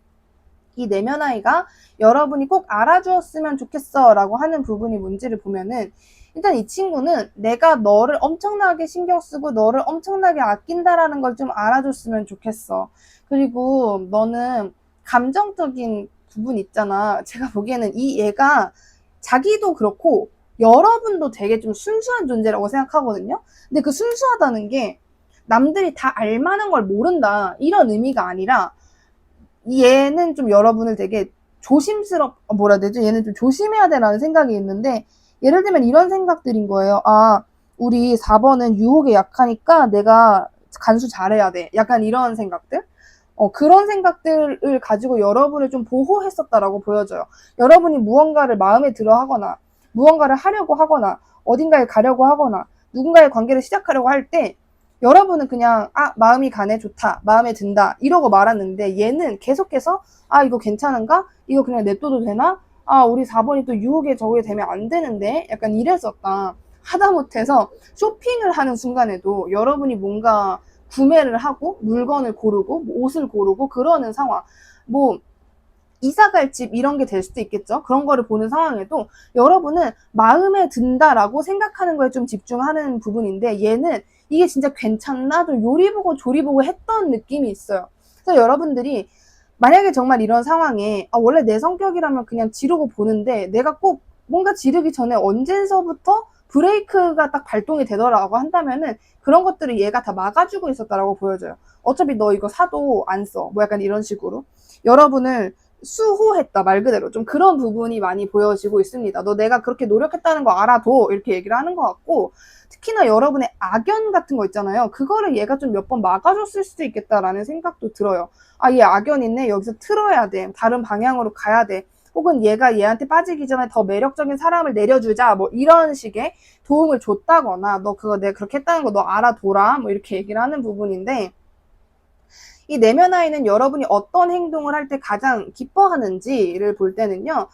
이 내면 아이가 여러분이 꼭 알아주었으면 좋겠어 라고 하는 부분이 뭔지를 보면은, 일단 이 친구는 내가 너를 엄청나게 신경 쓰고 너를 엄청나게 아낀다라는 걸 좀 알아줬으면 좋겠어. 그리고 너는 감정적인 부분 있잖아. 제가 보기에는 이 얘가 자기도 그렇고 여러분도 되게 좀 순수한 존재라고 생각하거든요. 근데 그 순수하다는 게 남들이 다 알만한 걸 모른다 이런 의미가 아니라, 얘는 좀 여러분을 되게 뭐라 해야 되지? 얘는 좀 조심해야 되라는 생각이 있는데, 예를 들면 이런 생각들인 거예요. 우리 4번은 유혹에 약하니까 내가 간수 잘해야 돼. 약간 이런 생각들? 그런 생각들을 가지고 여러분을 좀 보호했었다라고 보여져요. 여러분이 무언가를 마음에 들어 하거나, 무언가를 하려고 하거나, 어딘가에 가려고 하거나, 누군가의 관계를 시작하려고 할 때, 여러분은 그냥 마음이 가네, 좋다, 마음에 든다 이러고 말았는데, 얘는 계속해서 이거 괜찮은가? 이거 그냥 냅둬도 되나? 우리 4번이 또 유혹에 저게 되면 안 되는데 약간 이랬었다. 하다못해서 쇼핑을 하는 순간에도 여러분이 뭔가 구매를 하고 물건을 고르고 옷을 고르고 그러는 상황, 뭐 이사 갈 집 이런 게 될 수도 있겠죠. 그런 거를 보는 상황에도 여러분은 마음에 든다라고 생각하는 거에 좀 집중하는 부분인데, 얘는 이게 진짜 괜찮나? 좀 요리 보고 조리 보고 했던 느낌이 있어요. 그래서 여러분들이 만약에 정말 이런 상황에 원래 내 성격이라면 그냥 지르고 보는데 내가 꼭 뭔가 지르기 전에 언제서부터 브레이크가 딱 발동이 되더라고 한다면은, 그런 것들을 얘가 다 막아주고 있었다라고 보여져요. 어차피 너 이거 사도 안 써. 뭐 약간 이런 식으로. 여러분을 수호했다, 말 그대로. 좀 그런 부분이 많이 보여지고 있습니다. 너 내가 그렇게 노력했다는 거 알아도 이렇게 얘기를 하는 것 같고, 특히나 여러분의 악연 같은 거 있잖아요. 그거를 얘가 좀 몇 번 막아줬을 수도 있겠다라는 생각도 들어요. 얘 악연 있네. 여기서 틀어야 돼. 다른 방향으로 가야 돼. 혹은 얘가 얘한테 빠지기 전에 더 매력적인 사람을 내려주자. 뭐 이런 식의 도움을 줬다거나, 너 그거 내가 그렇게 했다는 거 너 알아둬라. 뭐 이렇게 얘기를 하는 부분인데, 이 내면 아이는 여러분이 어떤 행동을 할 때 가장 기뻐하는지를 볼 때는요,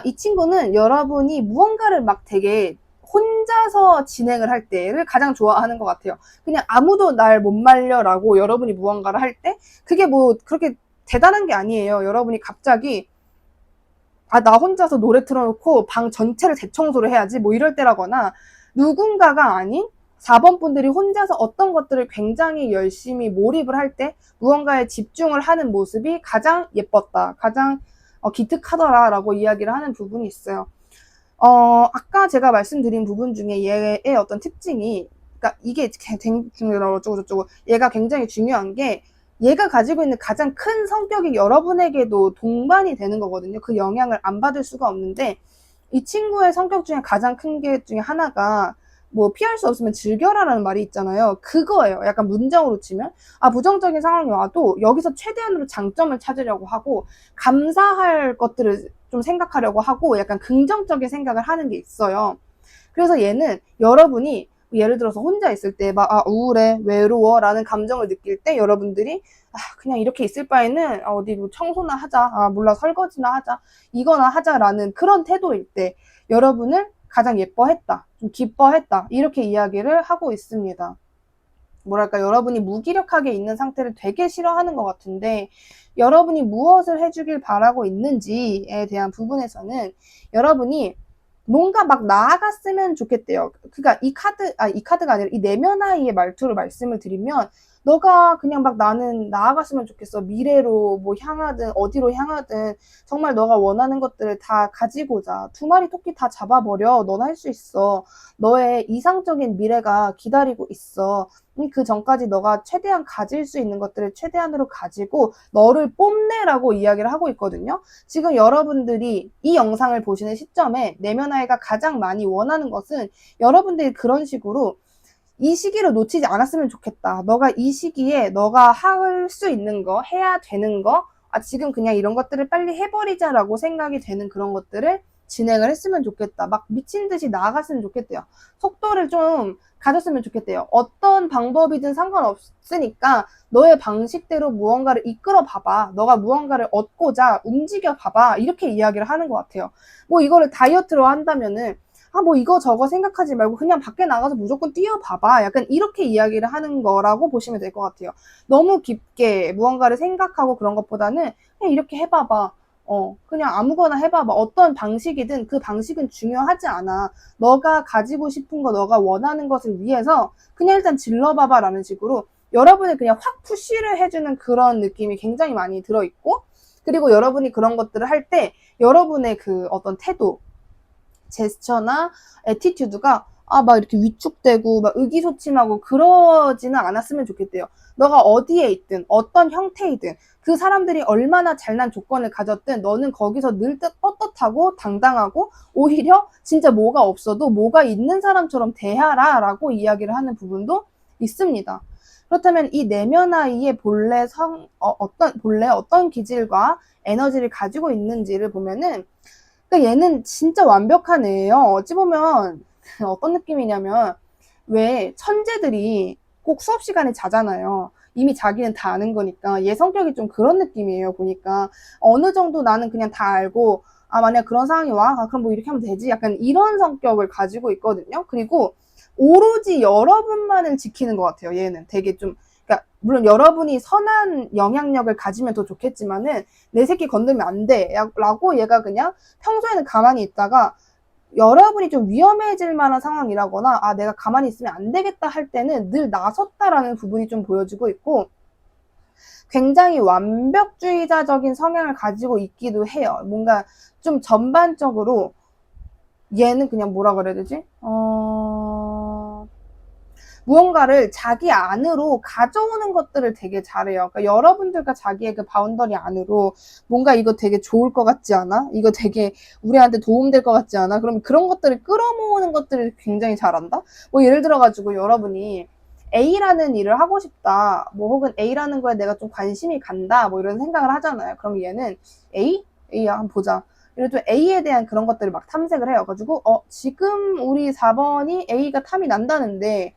이 친구는 여러분이 무언가를 막 되게 혼자서 진행을 할 때를 가장 좋아하는 것 같아요. 그냥 아무도 날 못 말려라고 여러분이 무언가를 할 때, 그게 뭐 그렇게 대단한 게 아니에요. 여러분이 갑자기 나 혼자서 노래 틀어놓고 방 전체를 대청소를 해야지 뭐 이럴 때라거나, 누군가가 아닌 4번 분들이 혼자서 어떤 것들을 굉장히 열심히 몰입을 할 때 무언가에 집중을 하는 모습이 가장 예뻤다, 가장 기특하더라라고 이야기를 하는 부분이 있어요. 아까 제가 말씀드린 부분 중에 얘의 어떤 특징이, 그러니까 이게 어쩌고저쩌고, 얘가 굉장히 중요한 게, 얘가 가지고 있는 가장 큰 성격이 여러분에게도 동반이 되는 거거든요. 그 영향을 안 받을 수가 없는데, 이 친구의 성격 중에 가장 큰 게 중에 하나가, 뭐 피할 수 없으면 즐겨라라는 말이 있잖아요. 그거예요. 약간 문장으로 치면, 부정적인 상황이 와도 여기서 최대한으로 장점을 찾으려고 하고, 감사할 것들을 좀 생각하려고 하고, 약간 긍정적인 생각을 하는 게 있어요. 그래서 얘는 여러분이 예를 들어서 혼자 있을 때 막 우울해, 외로워 라는 감정을 느낄 때, 여러분들이 그냥 이렇게 있을 바에는 어디 뭐 청소나 하자, 몰라 설거지나 하자, 이거나 하자라는 그런 태도일 때 여러분을 가장 예뻐했다, 좀 기뻐했다, 이렇게 이야기를 하고 있습니다. 뭐랄까, 여러분이 무기력하게 있는 상태를 되게 싫어하는 것 같은데, 여러분이 무엇을 해주길 바라고 있는지에 대한 부분에서는 여러분이 뭔가 막 나아갔으면 좋겠대요. 그러니까 이 카드가 아니라 이 내면 아이의 말투로 말씀을 드리면, 너가 그냥 막 나는 나아갔으면 좋겠어. 미래로 뭐 향하든 어디로 향하든 정말 너가 원하는 것들을 다 가지고자. 두 마리 토끼 다 잡아버려. 넌 할 수 있어. 너의 이상적인 미래가 기다리고 있어. 그 전까지 너가 최대한 가질 수 있는 것들을 최대한으로 가지고 너를 뽐내라고 이야기를 하고 있거든요. 지금 여러분들이 이 영상을 보시는 시점에 내면아이가 가장 많이 원하는 것은 여러분들이 그런 식으로 이 시기를 놓치지 않았으면 좋겠다. 너가 이 시기에 너가 할 수 있는 거, 해야 되는 거, 지금 그냥 이런 것들을 빨리 해버리자라고 생각이 되는 그런 것들을 진행을 했으면 좋겠다. 막 미친 듯이 나아갔으면 좋겠대요. 속도를 좀 가졌으면 좋겠대요. 어떤 방법이든 상관없으니까 너의 방식대로 무언가를 이끌어 봐봐. 너가 무언가를 얻고자 움직여 봐봐. 이렇게 이야기를 하는 것 같아요. 뭐 이거를 다이어트로 한다면은 뭐 이거 저거 생각하지 말고 그냥 밖에 나가서 무조건 뛰어봐봐. 약간 이렇게 이야기를 하는 거라고 보시면 될 것 같아요. 너무 깊게 무언가를 생각하고 그런 것보다는 그냥 이렇게 해봐봐. 그냥 아무거나 해봐봐. 어떤 방식이든 그 방식은 중요하지 않아. 너가 가지고 싶은 거, 너가 원하는 것을 위해서 그냥 일단 질러봐봐 라는 식으로 여러분을 그냥 확 푸시를 해주는 그런 느낌이 굉장히 많이 들어있고, 그리고 여러분이 그런 것들을 할 때 여러분의 그 어떤 태도, 제스처나 애티튜드가 막 이렇게 위축되고 막 의기소침하고 그러지는 않았으면 좋겠대요. 너가 어디에 있든 어떤 형태이든 그 사람들이 얼마나 잘난 조건을 가졌든 너는 거기서 늘 떳떳하고 당당하고 오히려 진짜 뭐가 없어도 뭐가 있는 사람처럼 대하라 라고 이야기를 하는 부분도 있습니다. 그렇다면 이 내면 아이의 본래 어떤 기질과 에너지를 가지고 있는지를 보면은, 그러니까 얘는 진짜 완벽한 애예요. 어찌 보면 어떤 느낌이냐면, 왜 천재들이 꼭 수업 시간에 자잖아요. 이미 자기는 다 아는 거니까. 얘 성격이 좀 그런 느낌이에요. 보니까 어느 정도 나는 그냥 다 알고, 만약 그런 상황이 와, 그럼 뭐 이렇게 하면 되지, 약간 이런 성격을 가지고 있거든요. 그리고 오로지 여러분만을 지키는 것 같아요. 얘는 되게 좀, 그러니까 물론 여러분이 선한 영향력을 가지면 더 좋겠지만은 내 새끼 건들면 안 돼 라고 얘가 그냥 평소에는 가만히 있다가 여러분이 좀 위험해질 만한 상황이라거나 내가 가만히 있으면 안 되겠다 할 때는 늘 나섰다라는 부분이 좀 보여지고 있고, 굉장히 완벽주의자적인 성향을 가지고 있기도 해요. 뭔가 좀 전반적으로 얘는 그냥 뭐라 그래야 되지? 무언가를 자기 안으로 가져오는 것들을 되게 잘해요. 그러니까 여러분들과 자기의 그 바운더리 안으로 뭔가 이거 되게 좋을 것 같지 않아? 이거 되게 우리한테 도움될 것 같지 않아? 그러면 그런 것들을 끌어모으는 것들을 굉장히 잘한다? 뭐 예를 들어가지고 여러분이 A라는 일을 하고 싶다. 뭐 혹은 A라는 거에 내가 좀 관심이 간다. 뭐 이런 생각을 하잖아요. 그럼 얘는 A? A야, 한번 보자. 이래도 A에 대한 그런 것들을 막 탐색을 해요. 가지고 지금 우리 4번이 A가 탐이 난다는데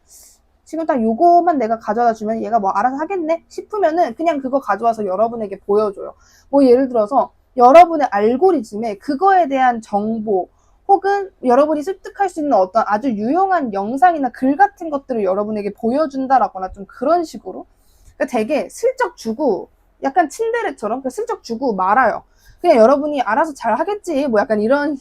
지금 딱 요거만 내가 가져다 주면 얘가 뭐 알아서 하겠네 싶으면은 그냥 그거 가져와서 여러분에게 보여줘요. 뭐 예를 들어서 여러분의 알고리즘에 그거에 대한 정보 혹은 여러분이 습득할 수 있는 어떤 아주 유용한 영상이나 글 같은 것들을 여러분에게 보여준다라거나 좀 그런 식으로, 그러니까 되게 슬쩍 주고 약간 츤데레처럼 슬쩍 주고 말아요. 그냥 여러분이 알아서 잘 하겠지 뭐 약간 이런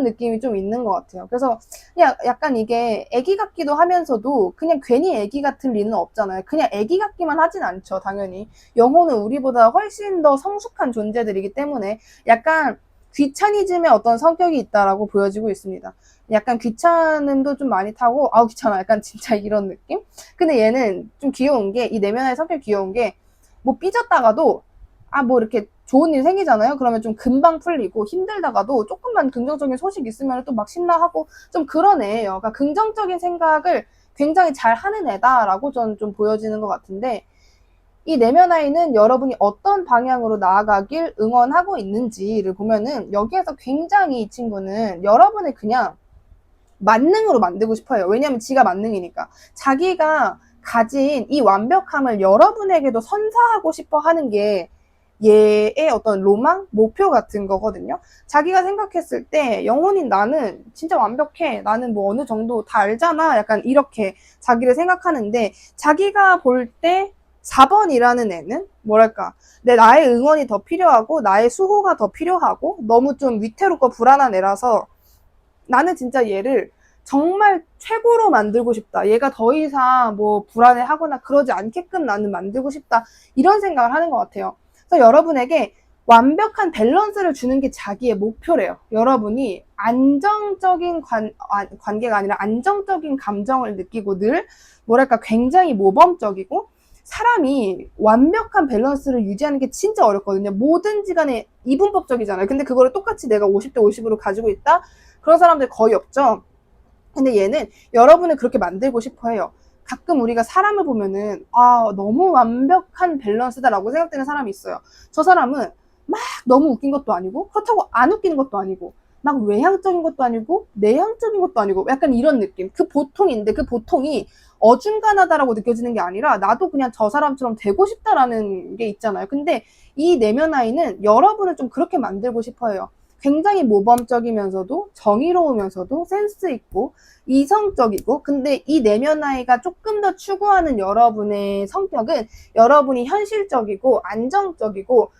느낌이 좀 있는 것 같아요. 그래서 그냥 약간 이게 애기 같기도 하면서도 그냥 괜히 애기 같을 리는 없잖아요. 그냥 애기 같기만 하진 않죠. 당연히 영혼은 우리보다 훨씬 더 성숙한 존재들이기 때문에 약간 귀차니즘의 어떤 성격이 있다라고 보여지고 있습니다. 약간 귀찮음도 좀 많이 타고 귀찮아 약간 진짜 이런 느낌? 근데 얘는 좀 귀여운 게, 이 내면의 성격 귀여운 게 뭐 삐졌다가도 뭐 이렇게 좋은 일 생기잖아요. 그러면 좀 금방 풀리고, 힘들다가도 조금만 긍정적인 소식 있으면 또 막 신나하고 좀 그런 애예요. 그러니까 긍정적인 생각을 굉장히 잘 하는 애다라고 저는 좀 보여지는 것 같은데, 이 내면 아이는 여러분이 어떤 방향으로 나아가길 응원하고 있는지를 보면은 여기에서 굉장히 이 친구는 여러분을 그냥 만능으로 만들고 싶어요. 왜냐면 지가 만능이니까. 자기가 가진 이 완벽함을 여러분에게도 선사하고 싶어 하는 게 얘의 어떤 로망? 목표 같은 거거든요. 자기가 생각했을 때 영혼인 나는 진짜 완벽해. 나는 뭐 어느 정도 다 알잖아. 약간 이렇게 자기를 생각하는데, 자기가 볼 때 4번이라는 애는 뭐랄까, 나의 응원이 더 필요하고 나의 수호가 더 필요하고 너무 좀 위태롭고 불안한 애라서 나는 진짜 얘를 정말 최고로 만들고 싶다. 얘가 더 이상 뭐 불안해하거나 그러지 않게끔 나는 만들고 싶다. 이런 생각을 하는 것 같아요. 그래서 여러분에게 완벽한 밸런스를 주는 게 자기의 목표래요. 여러분이 안정적인 관계가 아니라 안정적인 감정을 느끼고 늘 뭐랄까 굉장히 모범적이고 사람이 완벽한 밸런스를 유지하는 게 진짜 어렵거든요. 뭐든지 간에 이분법적이잖아요. 근데 그거를 똑같이 내가 50대 50으로 가지고 있다? 그런 사람들 거의 없죠. 근데 얘는 여러분을 그렇게 만들고 싶어 해요. 가끔 우리가 사람을 보면은 너무 완벽한 밸런스다라고 생각되는 사람이 있어요. 저 사람은 막 너무 웃긴 것도 아니고 그렇다고 안 웃기는 것도 아니고 막 외향적인 것도 아니고 내향적인 것도 아니고 약간 이런 느낌. 그 보통인데 그 보통이 어중간하다라고 느껴지는 게 아니라 나도 그냥 저 사람처럼 되고 싶다라는 게 있잖아요. 근데 이 내면 아이는 여러분을 좀 그렇게 만들고 싶어 해요. 굉장히 모범적이면서도 정의로우면서도 센스 있고 이성적이고, 근데 이 내면 아이가 조금 더 추구하는 여러분의 성격은 여러분이 현실적이고 안정적이고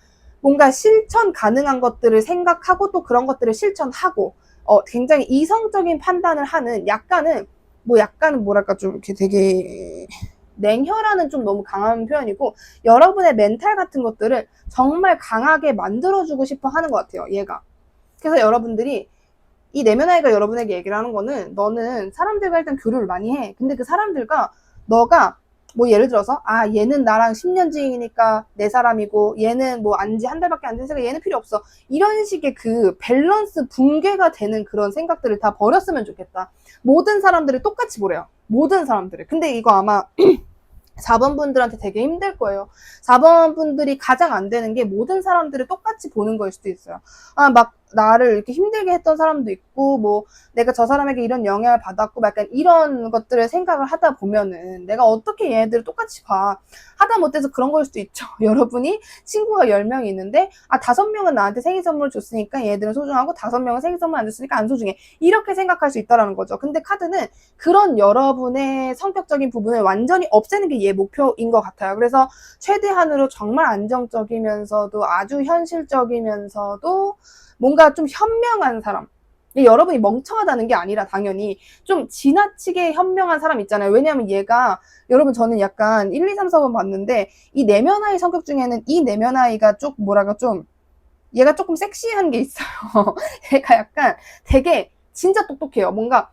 뭔가 실천 가능한 것들을 생각하고 또 그런 것들을 실천하고 굉장히 이성적인 판단을 하는 약간은 뭐랄까 좀 이렇게 되게 냉혈하는 좀 너무 강한 표현이고 여러분의 멘탈 같은 것들을 정말 강하게 만들어주고 싶어 하는 것 같아요, 얘가. 그래서 여러분들이 이 내면 아이가 여러분에게 얘기를 하는 거는 너는 사람들과 일단 교류를 많이 해. 근데 그 사람들과 너가 뭐 예를 들어서 얘는 나랑 10년 지기니까 내 사람이고 얘는 뭐 안지 한 달밖에 안 됐으니까 얘는 필요 없어. 이런 식의 그 밸런스 붕괴가 되는 그런 생각들을 다 버렸으면 좋겠다. 모든 사람들을 똑같이 보래요. 모든 사람들을. 근데 이거 아마 4번 분들한테 되게 힘들 거예요. 4번 분들이 가장 안 되는 게 모든 사람들을 똑같이 보는 거일 수도 있어요. 막 나를 이렇게 힘들게 했던 사람도 있고, 뭐, 내가 저 사람에게 이런 영향을 받았고, 약간 이런 것들을 생각을 하다 보면은 내가 어떻게 얘네들을 똑같이 봐. 하다 못해서 그런 걸 수도 있죠. 여러분이 친구가 10명이 있는데, 5명은 나한테 생일 선물을 줬으니까 얘네들은 소중하고, 5명은 생일 선물 안 줬으니까 안 소중해. 이렇게 생각할 수 있다라는 거죠. 근데 카드는 그런 여러분의 성격적인 부분을 완전히 없애는 게 얘 목표인 것 같아요. 그래서 최대한으로 정말 안정적이면서도 아주 현실적이면서도 뭔가 좀 현명한 사람. 여러분이 멍청하다는 게 아니라 당연히 좀 지나치게 현명한 사람 있잖아요. 왜냐하면 얘가 여러분 저는 약간 1, 2, 3, 4번 봤는데 이 내면 아이 성격 중에는 이 내면 아이가 좀 뭐랄까 좀 얘가 조금 섹시한 게 있어요. 얘가 약간 되게 진짜 똑똑해요. 뭔가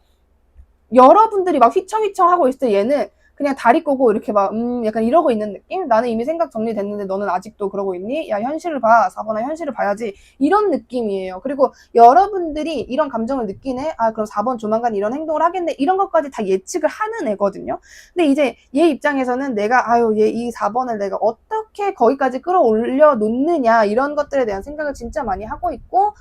여러분들이 막 휘청휘청 하고 있을 때 얘는 그냥 다리 꼬고 이렇게 막 약간 이러고 있는 느낌? 나는 이미 생각 정리됐는데 너는 아직도 그러고 있니? 야 현실을 봐. 4번아 현실을 봐야지. 이런 느낌이에요. 그리고 여러분들이 이런 감정을 느끼네? 그럼 4번 조만간 이런 행동을 하겠네? 이런 것까지 다 예측을 하는 애거든요. 근데 이제 얘 입장에서는 내가 얘 이 4번을 내가 어떻게 거기까지 끌어올려 놓느냐 이런 것들에 대한 생각을 진짜 많이 하고 있고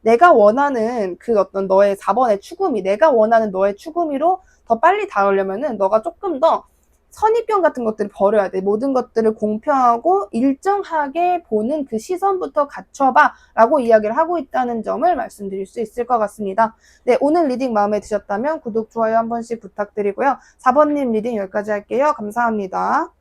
내가 원하는 그 어떤 너의 4번의 추구미, 내가 원하는 너의 추구미로 더 빨리 닿으려면은 너가 조금 더 선입견 같은 것들을 버려야 돼. 모든 것들을 공평하고 일정하게 보는 그 시선부터 갖춰봐 라고 이야기를 하고 있다는 점을 말씀드릴 수 있을 것 같습니다. 네, 오늘 리딩 마음에 드셨다면 구독, 좋아요 한 번씩 부탁드리고요. 4번님 리딩 여기까지 할게요. 감사합니다.